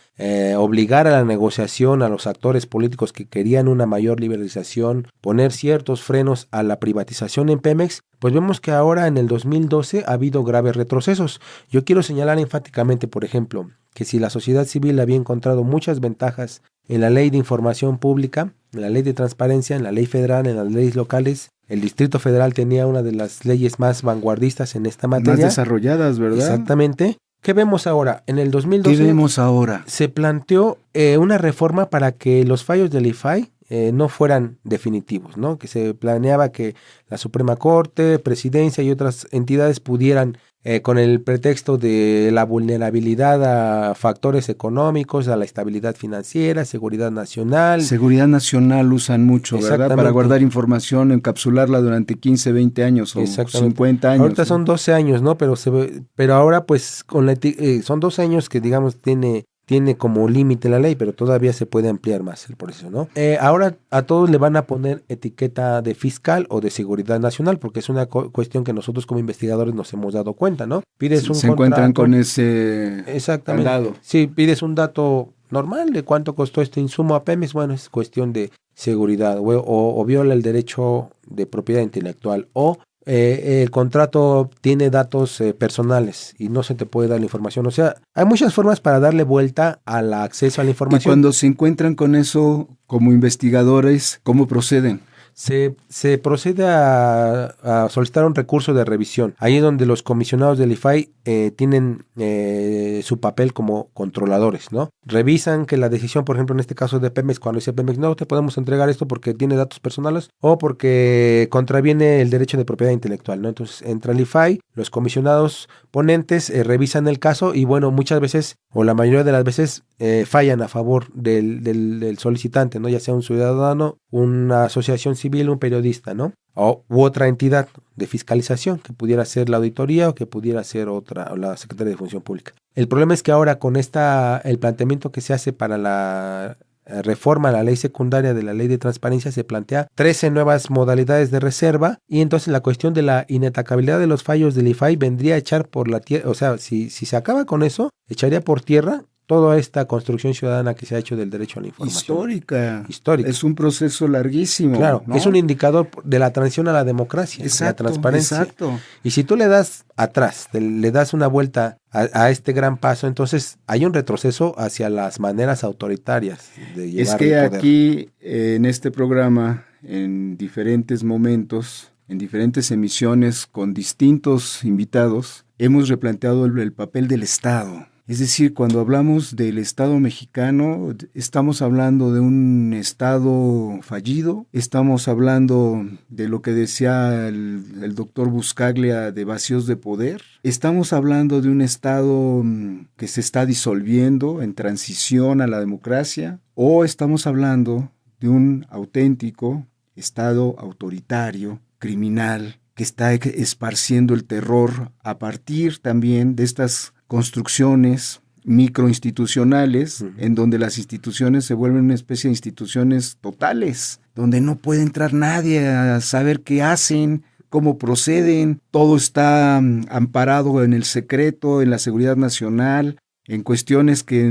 obligar a la negociación a los actores políticos que querían una mayor liberalización, poner ciertos frenos a la privatización en Pemex, pues vemos que ahora en el 2012 ha habido graves retrocesos. Yo quiero señalar enfáticamente, por ejemplo, que si la sociedad civil había encontrado muchas ventajas en la ley de información pública, en la ley de transparencia, en la ley federal, en las leyes locales, el Distrito Federal tenía una de las leyes más vanguardistas en esta materia. Más desarrolladas, ¿verdad? Exactamente. ¿Qué vemos ahora? En el 2012 ¿Qué vemos ahora? Se planteó una reforma para que los fallos del IFAI no fueran definitivos, ¿no? Que se planeaba que la Suprema Corte, Presidencia y otras entidades pudieran, con el pretexto de la vulnerabilidad a factores económicos, a la estabilidad financiera, seguridad nacional. Seguridad nacional usan mucho, ¿verdad? Para guardar información, encapsularla durante 15, 20 años o 50 años. Ahorita son 12 años, ¿no? Pero ahora pues son 12 años que digamos tiene como límite la ley, pero todavía se puede ampliar más el proceso, ¿no? Ahora a todos le van a poner etiqueta de fiscal o de seguridad nacional, porque es una cuestión que nosotros como investigadores nos hemos dado cuenta, ¿no? Pides un se encuentran con ese exactamente. Candado. Sí, pides un dato normal de cuánto costó este insumo a Pemex, bueno, es cuestión de seguridad, o viola el derecho de propiedad intelectual, o el contrato tiene datos personales y no se te puede dar la información. O sea, hay muchas formas para darle vuelta al acceso a la información. Y cuando se encuentran con eso como investigadores, ¿cómo proceden? Se procede a solicitar un recurso de revisión. Ahí es donde los comisionados del IFAI tienen su papel como controladores, ¿no? Revisan que la decisión, por ejemplo, en este caso de Pemex, cuando dice Pemex, no te podemos entregar esto porque tiene datos personales o porque contraviene el derecho de propiedad intelectual, ¿no? Entonces entra el IFAI, los comisionados ponentes revisan el caso y bueno, muchas veces o la mayoría de las veces fallan a favor del solicitante, ¿no? Ya sea un ciudadano, una asociación civil, un periodista, ¿no? U otra entidad de fiscalización, que pudiera ser la auditoría o que pudiera ser otra, o la Secretaría de Función Pública. El problema es que ahora con el planteamiento que se hace para la reforma a la ley secundaria de la ley de transparencia se plantea 13 nuevas modalidades de reserva y entonces la cuestión de la inatacabilidad de los fallos del IFAI vendría a echar por la tierra, o sea, si se acaba con eso, echaría por tierra toda esta construcción ciudadana que se ha hecho del derecho a la información. Histórica. Es un proceso larguísimo. Claro, ¿no? Es un indicador de la transición a la democracia, exacto, la transparencia. Exacto. Y si tú le das atrás, le das una vuelta a este gran paso, entonces hay un retroceso hacia las maneras autoritarias de llevar es que el poder. Aquí, en este programa, en diferentes momentos, en diferentes emisiones, con distintos invitados, hemos replanteado el papel del Estado. Es decir, cuando hablamos del Estado mexicano, estamos hablando de un Estado fallido, estamos hablando de lo que decía el doctor Buscaglia de vacíos de poder, estamos hablando de un Estado que se está disolviendo en transición a la democracia, o estamos hablando de un auténtico Estado autoritario, criminal, que está esparciendo el terror a partir también de estas construcciones microinstitucionales, en donde las instituciones se vuelven una especie de instituciones totales, donde no puede entrar nadie a saber qué hacen, cómo proceden, todo está amparado en el secreto, en la seguridad nacional, en cuestiones que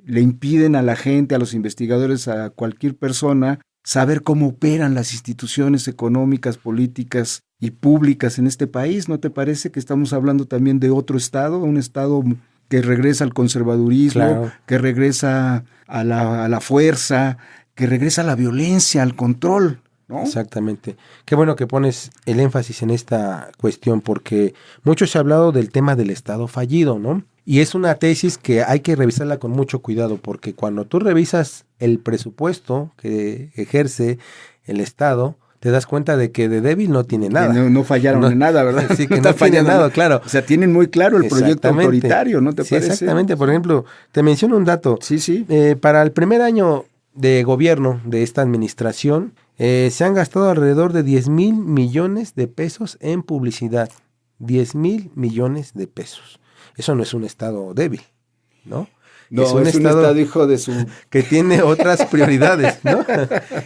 le impiden a la gente, a los investigadores, a cualquier persona, saber cómo operan las instituciones económicas, políticas y públicas en este país. ¿No te parece que estamos hablando también de otro Estado, un Estado que regresa al conservadurismo, claro, que regresa a la fuerza, que regresa a la violencia, al control, ¿no? Exactamente. Qué bueno que pones el énfasis en esta cuestión, porque mucho se ha hablado del tema del Estado fallido, ¿no? Y es una tesis que hay que revisarla con mucho cuidado, porque cuando tú revisas el presupuesto que ejerce el Estado, te das cuenta de que de débil no tiene nada. No fallaron en nada, ¿verdad? Sí, que no tiene nada, claro. O sea, tienen muy claro el proyecto autoritario, ¿no te parece? Exactamente. Por ejemplo, te menciono un dato. Sí. Para el primer año de gobierno de esta administración, se han gastado alrededor de 10,000 millones de pesos en publicidad. 10,000 millones de pesos. Eso no es un Estado débil, ¿no? No, es un estado hijo de su... que tiene otras prioridades, ¿no?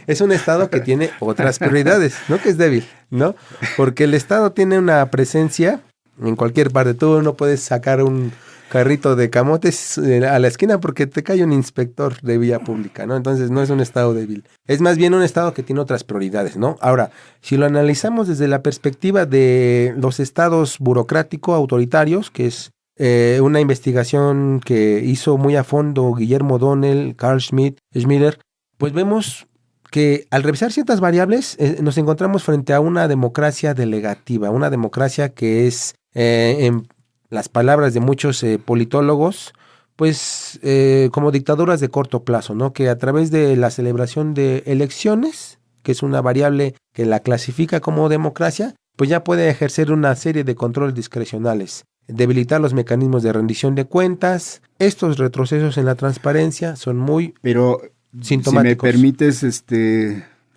Es un Estado que tiene otras prioridades, no que es débil, ¿no? Porque el Estado tiene una presencia en cualquier parte. Tú no puedes sacar un carrito de camotes a la esquina porque te cae un inspector de vía pública, ¿no? Entonces no es un Estado débil. Es más bien un Estado que tiene otras prioridades, ¿no? Ahora, si lo analizamos desde la perspectiva de los estados burocrático-autoritarios, que es una investigación que hizo muy a fondo Guillermo O'Donnell, Carl Schmitter, pues vemos que al revisar ciertas variables nos encontramos frente a una democracia delegativa, una democracia que es, en las palabras de muchos politólogos, pues como dictaduras de corto plazo, ¿no? Que a través de la celebración de elecciones, que es una variable que la clasifica como democracia, pues ya puede ejercer una serie de controles discrecionales. Debilitar los mecanismos de rendición de cuentas. Estos retrocesos en la transparencia son muy sintomáticos. Si me permites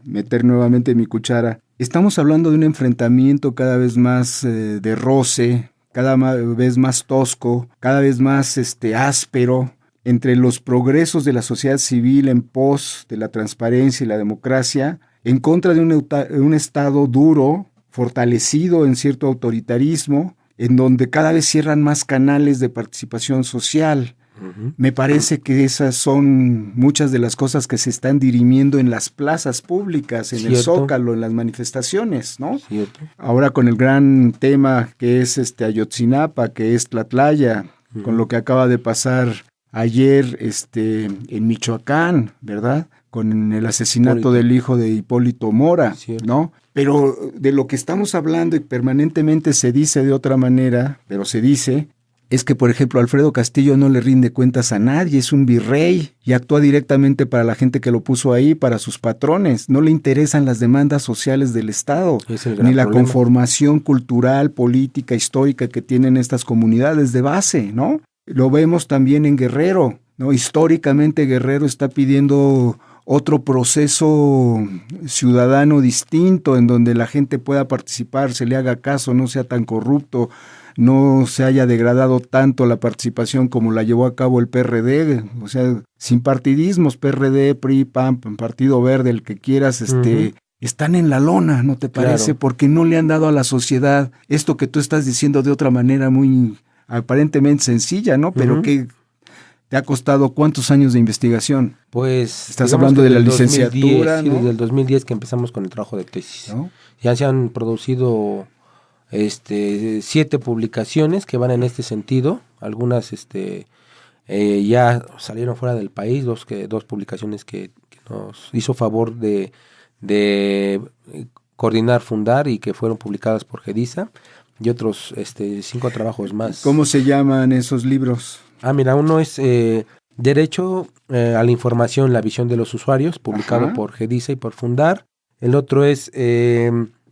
meter nuevamente mi cuchara, estamos hablando de un enfrentamiento cada vez más de roce, cada vez más tosco, cada vez más áspero entre los progresos de la sociedad civil en pos de la transparencia y la democracia, en contra de un Estado duro, fortalecido en cierto autoritarismo, en donde cada vez cierran más canales de participación social. Uh-huh. Me parece que esas son muchas de las cosas que se están dirimiendo en las plazas públicas, en el Zócalo, en las manifestaciones, ¿no? Cierto. Ahora con el gran tema que es Ayotzinapa, que es Tlatlaya, uh-huh, con lo que acaba de pasar ayer en Michoacán, ¿verdad? Con el asesinato del hijo de Hipólito Mora, cierto, ¿no? Pero de lo que estamos hablando y permanentemente se dice de otra manera, pero se dice, es que, por ejemplo, Alfredo Castillo no le rinde cuentas a nadie, es un virrey y actúa directamente para la gente que lo puso ahí, para sus patrones. No le interesan las demandas sociales del Estado, ni la conformación cultural, política, histórica que tienen estas comunidades de base, ¿no? Lo vemos también en Guerrero, ¿no? Históricamente Guerrero está pidiendo otro proceso ciudadano distinto en donde la gente pueda participar, se le haga caso, no sea tan corrupto, no se haya degradado tanto la participación como la llevó a cabo el PRD, o sea, sin partidismos, PRD, PRI, PAN, Partido Verde, el que quieras, uh-huh, están en la lona, ¿no te parece? Claro. Porque no le han dado a la sociedad esto que tú estás diciendo de otra manera muy aparentemente sencilla, ¿no? Pero uh-huh, que ¿te ha costado cuántos años de investigación? Pues estás hablando de la licenciatura, 2010, ¿no? Sí, desde el 2010 que empezamos con el trabajo de tesis, ¿no? Ya se han producido 7 publicaciones que van en este sentido. Algunas ya salieron fuera del país, dos publicaciones que nos hizo favor de coordinar, fundar y que fueron publicadas por GEDISA, y otros 5 trabajos más. ¿Cómo se llaman esos libros? Mira, uno es Derecho a la Información, la visión de los usuarios, publicado, ajá, por GEDISA y por Fundar. El otro es...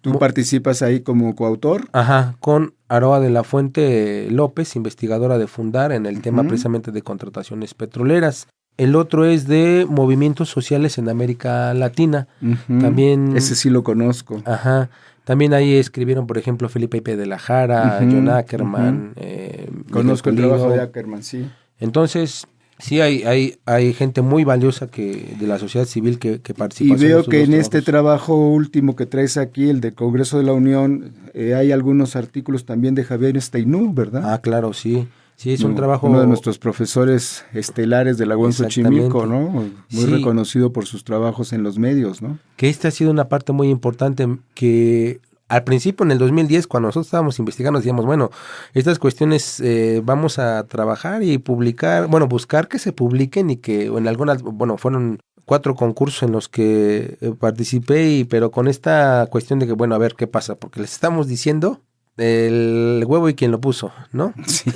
¿Tú participas ahí como coautor? Ajá, con Aroa de la Fuente López, investigadora de Fundar, en el, uh-huh, tema precisamente de contrataciones petroleras. El otro es de movimientos sociales en América Latina. Uh-huh. También... Ese sí lo conozco. Ajá. También ahí escribieron, por ejemplo, Felipe Ipe de la Jara, uh-huh, John Ackerman. Uh-huh. Conozco el trabajo de Ackerman, sí. Entonces, sí hay gente muy valiosa de la sociedad civil que participa. Y veo que en este trabajo último que traes aquí, el del Congreso de la Unión, hay algunos artículos también de Javier Steinú, ¿verdad? Ah, claro, sí. Sí, es un trabajo... Uno de nuestros profesores estelares de la UAM Xochimilco, ¿no? Muy sí, reconocido por sus trabajos en los medios, ¿no? Que esta ha sido una parte muy importante que al principio, en el 2010, cuando nosotros estábamos investigando, decíamos, bueno, estas cuestiones vamos a trabajar y publicar, bueno, buscar que se publiquen y que en algunas, bueno, fueron 4 concursos en los que participé, pero con esta cuestión de que, bueno, a ver qué pasa, porque les estamos diciendo el huevo y quien lo puso, ¿no? Sí.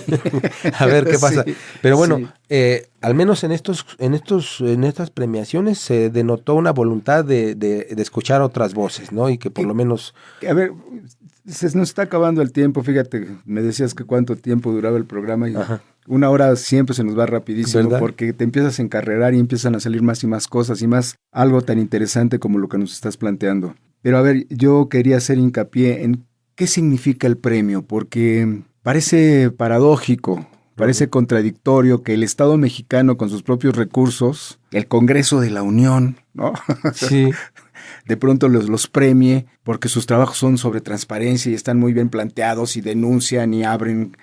A ver qué pasa. Sí, Pero bueno, sí. al menos en estas premiaciones se denotó una voluntad de escuchar otras voces, ¿no? Y que por lo menos... A ver, se nos está acabando el tiempo, fíjate, me decías que cuánto tiempo duraba el programa y Ajá. una hora siempre se nos va rapidísimo, ¿Verdad? porque te empiezas a encarrerar y empiezan a salir más y más cosas y más algo tan interesante como lo que nos estás planteando. Pero a ver, yo quería hacer hincapié en qué significa el premio, porque parece paradójico, parece contradictorio que el Estado mexicano con sus propios recursos, el Congreso de la Unión, ¿no? Sí, De pronto los premie porque sus trabajos son sobre transparencia y están muy bien planteados y denuncian y abren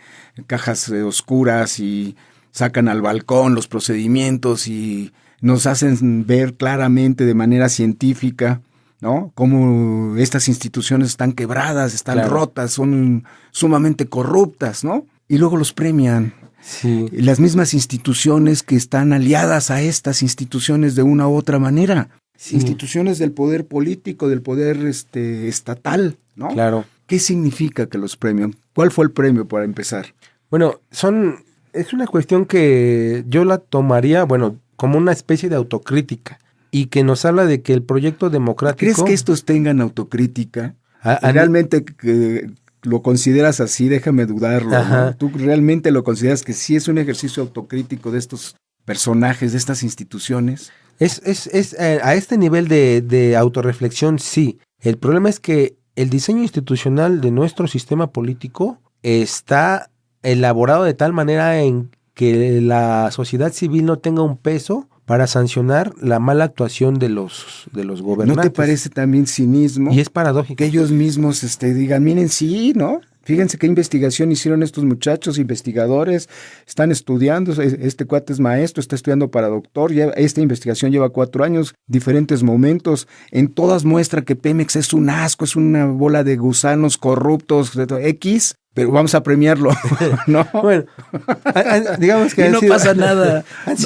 cajas oscuras y sacan al balcón los procedimientos y nos hacen ver claramente de manera científica, ¿no? Cómo estas instituciones están quebradas, están claro. rotas, son sumamente corruptas, ¿no? Y luego los premian. sí. Las mismas instituciones que están aliadas a estas instituciones de una u otra manera. Sí. Instituciones del poder político, del poder estatal, ¿no? Claro. ¿Qué significa que los premian? ¿Cuál fue el premio para empezar? Bueno, es una cuestión que yo la tomaría, bueno, como una especie de autocrítica y que nos habla de que el proyecto democrático... ¿Crees que estos tengan autocrítica? a- ¿Realmente que lo consideras así? Déjame dudarlo, Ajá. ¿no? ¿Tú realmente lo consideras que sí es un ejercicio autocrítico de estos personajes, de estas instituciones? A este nivel de autorreflexión, sí. El problema es que el diseño institucional de nuestro sistema político está elaborado de tal manera en que la sociedad civil no tenga un peso para sancionar la mala actuación de los ¿No gobernantes. te parece también cinismo? Y es paradójico. Que ellos mismos digan, miren, sí, ¿no? Fíjense qué investigación hicieron estos muchachos, investigadores, están estudiando, este cuate es maestro, está estudiando para doctor, esta investigación lleva 4 años, diferentes momentos, en todas muestra que Pemex es un asco, es una bola de gusanos corruptos, X, pero vamos a premiarlo, ¿no? Bueno, digamos que Y han no sido, pasa nada. han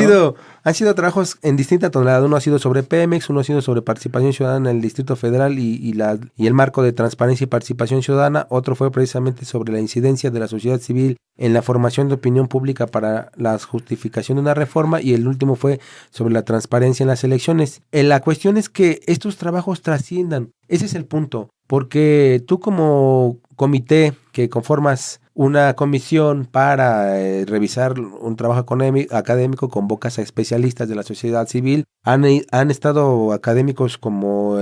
sido trabajos en distinta tonalidad. Uno ha sido sobre Pemex, uno ha sido sobre participación ciudadana en el Distrito Federal y el marco de transparencia y participación ciudadana. Otro fue precisamente sobre la incidencia de la sociedad civil en la formación de opinión pública para la justificación de una reforma, y el último fue sobre la transparencia en las elecciones. La cuestión es que estos trabajos trasciendan. Ese es el punto, porque tú como comité que conformas una comisión para revisar un trabajo académico, convocas a especialistas de la sociedad civil. Han estado académicos como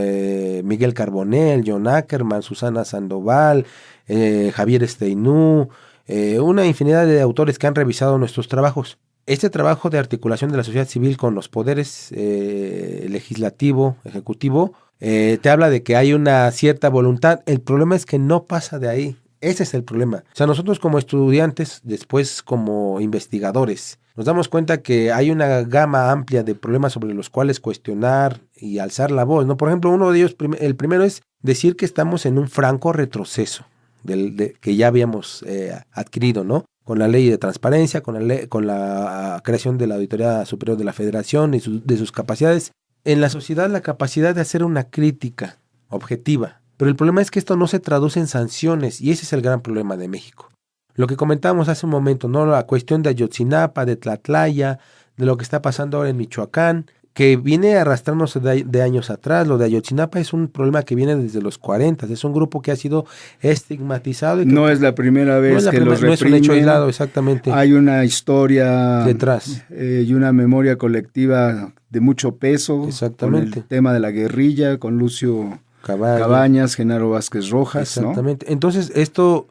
Miguel Carbonell, John Ackerman, Susana Sandoval, Javier Steinú, una infinidad de autores que han revisado nuestros trabajos. Este trabajo de articulación de la sociedad civil con los poderes legislativo, ejecutivo, te habla de que hay una cierta voluntad. El problema es que no pasa de ahí. Ese es el problema. O sea, nosotros como estudiantes, después como investigadores, nos damos cuenta que hay una gama amplia de problemas sobre los cuales cuestionar y alzar la voz, ¿no? Por ejemplo, uno de ellos, el primero es decir que estamos en un franco retroceso que ya habíamos adquirido, ¿no? Con la ley de transparencia, con la creación de la Auditoría Superior de la Federación y de sus capacidades. En la sociedad, la capacidad de hacer una crítica objetiva. Pero el problema es que esto no se traduce en sanciones, y ese es el gran problema de México. Lo que comentábamos hace un momento, ¿no? La cuestión de Ayotzinapa, de Tlatlaya, de lo que está pasando ahora en Michoacán, que viene arrastrándose de años atrás. Lo de Ayotzinapa es un problema que viene desde los 40, es un grupo que ha sido estigmatizado. Y que no es la primera vez los reprimen. No es un hecho aislado, exactamente. Hay una historia detrás. Y una memoria colectiva de mucho peso. Exactamente. Con el tema de la guerrilla, con Lucio Cabañas, Genaro Vázquez Rojas. Exactamente. ¿No? Entonces, esto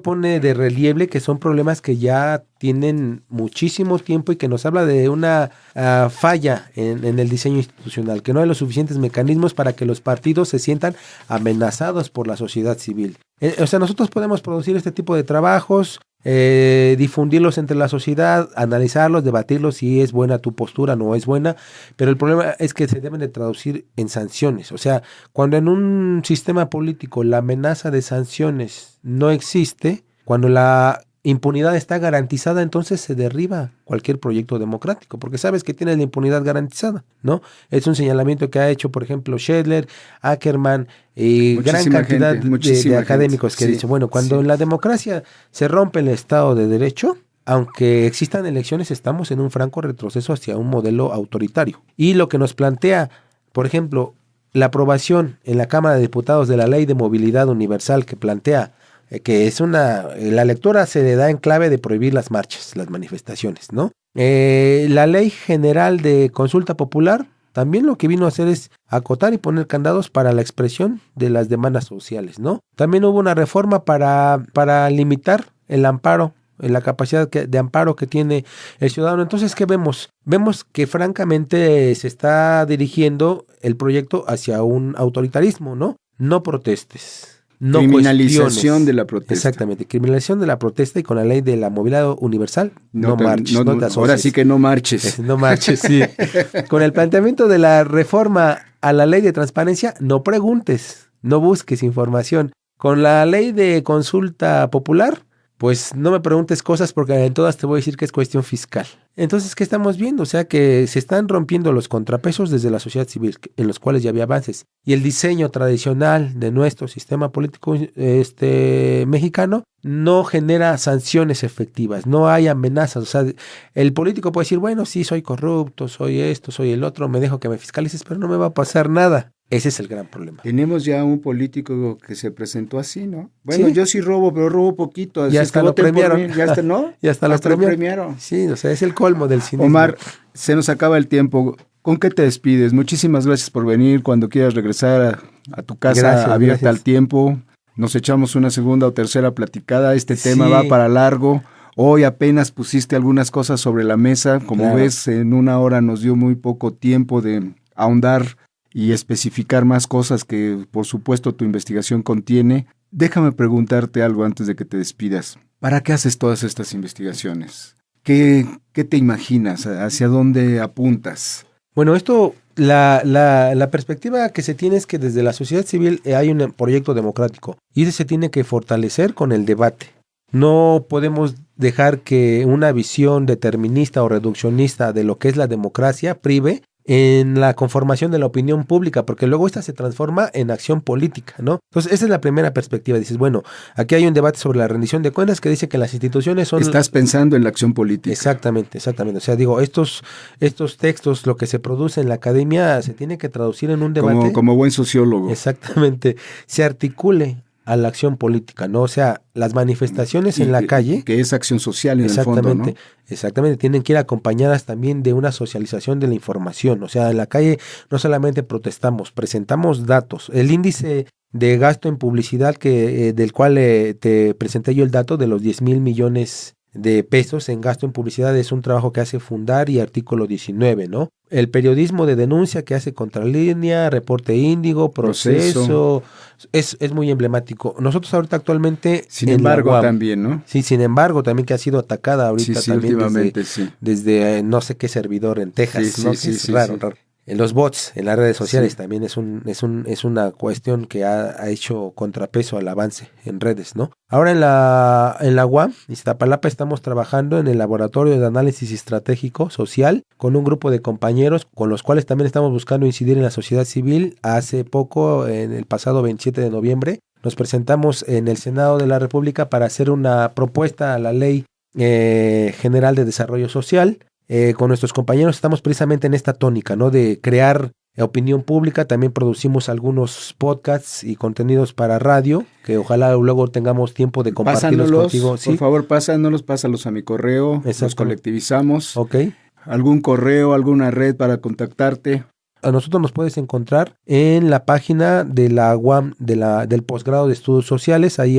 pone de relieve que son problemas que ya tienen muchísimo tiempo y que nos habla de una falla en el diseño institucional, que no hay los suficientes mecanismos para que los partidos se sientan amenazados por la sociedad civil. O sea, nosotros podemos producir este tipo de trabajos, difundirlos entre la sociedad, analizarlos, debatirlos si es buena tu postura, no es buena, pero el problema es que se deben de traducir en sanciones. O sea, cuando en un sistema político la amenaza de sanciones no existe, cuando la impunidad está garantizada, entonces se derriba cualquier proyecto democrático, porque sabes que tienes la impunidad garantizada, ¿no? Es un señalamiento que ha hecho, por ejemplo, Schedler, Ackerman y gran cantidad de académicos que han dicho, bueno, cuando en la democracia se rompe el Estado de Derecho, aunque existan elecciones, estamos en un franco retroceso hacia un modelo autoritario. Y lo que nos plantea, por ejemplo, la aprobación en la Cámara de Diputados de la Ley de Movilidad Universal que plantea que es la lectura se le da en clave de prohibir las marchas, las manifestaciones, ¿no? La Ley General de Consulta Popular también lo que vino a hacer es acotar y poner candados para la expresión de las demandas sociales, ¿no? También hubo una reforma para limitar el amparo, la capacidad de amparo que tiene el ciudadano. Entonces, ¿qué vemos? Vemos que francamente se está dirigiendo el proyecto hacia un autoritarismo, ¿no? No protestes. No criminalización de la protesta. Exactamente, criminalización de la protesta y con la ley de la movilidad universal, no marches, no te asocies. Ahora sí que no marches. No marches, sí. Con el planteamiento de la reforma a la ley de transparencia, no preguntes, no busques información. Con la ley de consulta popular, pues no me preguntes cosas porque en todas te voy a decir que es cuestión fiscal. Entonces, ¿qué estamos viendo? O sea que se están rompiendo los contrapesos desde la sociedad civil, en los cuales ya había avances. Y el diseño tradicional de nuestro sistema político mexicano no genera sanciones efectivas, no hay amenazas. O sea, el político puede decir, bueno, sí, soy corrupto, soy esto, soy el otro, me dejo que me fiscalices, pero no me va a pasar nada. Ese es el gran problema. Tenemos ya un político que se presentó así, ¿no? Bueno, ¿sí? Yo sí robo, pero robo poquito. Ya hasta lo premiaron. Ya hasta, ¿no? Ya hasta lo premiaron. Sí, o sea, es el colmo del cinismo. Omar, se nos acaba el tiempo. ¿Con qué te despides? Muchísimas gracias por venir. Cuando quieras regresar a tu casa abierta al tiempo, nos echamos una segunda o tercera platicada. Este tema va para largo. Hoy apenas pusiste algunas cosas sobre la mesa. Como ves, en una hora nos dio muy poco tiempo de ahondar y especificar más cosas que, por supuesto, tu investigación contiene. Déjame preguntarte algo antes de que te despidas. ¿Para qué haces todas estas investigaciones? ¿Qué te imaginas? ¿Hacia dónde apuntas? Bueno, la perspectiva que se tiene es que desde la sociedad civil hay un proyecto democrático y ese se tiene que fortalecer con el debate. No podemos dejar que una visión determinista o reduccionista de lo que es la democracia prive en la conformación de la opinión pública, porque luego esta se transforma en acción política, ¿no? Entonces, esa es la primera perspectiva. Dices, bueno, aquí hay un debate sobre la rendición de cuentas que dice que las instituciones son... Estás pensando en la acción política. Exactamente. O sea, digo, estos textos, lo que se produce en la academia, se tiene que traducir en un debate... Como buen sociólogo. Exactamente. Se articule a la acción política, ¿no? O sea, las manifestaciones en la calle... Que es acción social en el fondo, ¿no? Exactamente, tienen que ir acompañadas también de una socialización de la información. O sea, en la calle no solamente protestamos, presentamos datos. El índice de gasto en publicidad del cual te presenté yo el dato de los 10,000 millones de pesos en gasto en publicidad es un trabajo que hace Fundar y Artículo 19, ¿no? El periodismo de denuncia que hace Contralínea, Reporte Índigo, Proceso, es muy emblemático. Nosotros ahorita actualmente... Sin embargo también, ¿no? Sí, sin embargo también que ha sido atacada ahorita también últimamente, desde no sé qué servidor en Texas, ¿no? Es raro. En los bots, en las redes sociales también es una cuestión que ha hecho contrapeso al avance en redes, ¿no? Ahora en la UAM, Iztapalapa, estamos trabajando en el Laboratorio de Análisis Estratégico Social con un grupo de compañeros con los cuales también estamos buscando incidir en la sociedad civil. Hace poco, en el pasado 27 de noviembre, nos presentamos en el Senado de la República para hacer una propuesta a la Ley General de Desarrollo Social. Con nuestros compañeros estamos precisamente en esta tónica, ¿no? De crear opinión pública. También producimos algunos podcasts y contenidos para radio, que ojalá luego tengamos tiempo de compartirlos contigo. ¿Sí? Por favor, pásalos a mi correo, los colectivizamos. Ok. ¿Algún correo, alguna red para contactarte? A nosotros nos puedes encontrar en la página de la UAM, del posgrado de estudios sociales. Ahí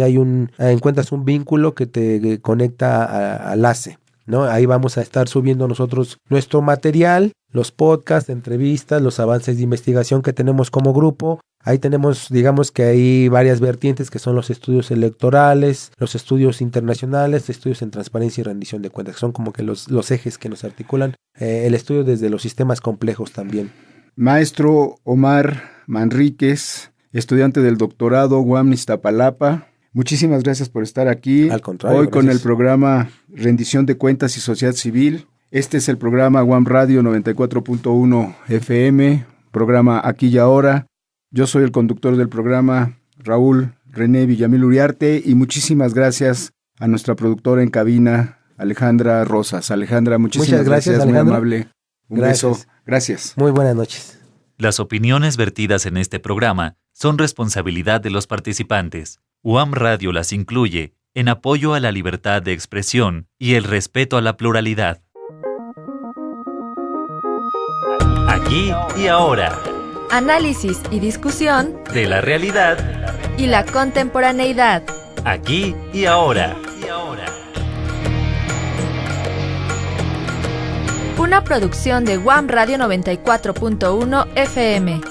encuentras un vínculo que te conecta al ACE, ¿no? Ahí vamos a estar subiendo nosotros nuestro material, los podcasts, entrevistas, los avances de investigación que tenemos como grupo. Ahí tenemos, digamos que hay varias vertientes que son los estudios electorales, los estudios internacionales, estudios en transparencia y rendición de cuentas, que son como que los ejes que nos articulan. El estudio desde los sistemas complejos también. Maestro Omar Manríquez, estudiante del doctorado UAM Iztapalapa. Muchísimas gracias por estar aquí. Al contrario, hoy gracias. con el programa Rendición de Cuentas y Sociedad Civil. Este es el programa Guam Radio 94.1 FM, programa Aquí y Ahora. Yo soy el conductor del programa, Raúl René Villamil Uriarte, y muchísimas gracias a nuestra productora en cabina, Alejandra Rosas. Alejandra, muchísimas gracias, muy Alejandra. amable. Un Gracias. beso. Gracias. Muy buenas noches. Las opiniones vertidas en este programa son responsabilidad de los participantes. UAM Radio las incluye en apoyo a la libertad de expresión y el respeto a la pluralidad. Aquí y ahora, Análisis y discusión de la realidad, y la contemporaneidad. aquí y ahora. Una producción de Guam Radio 94.1 FM.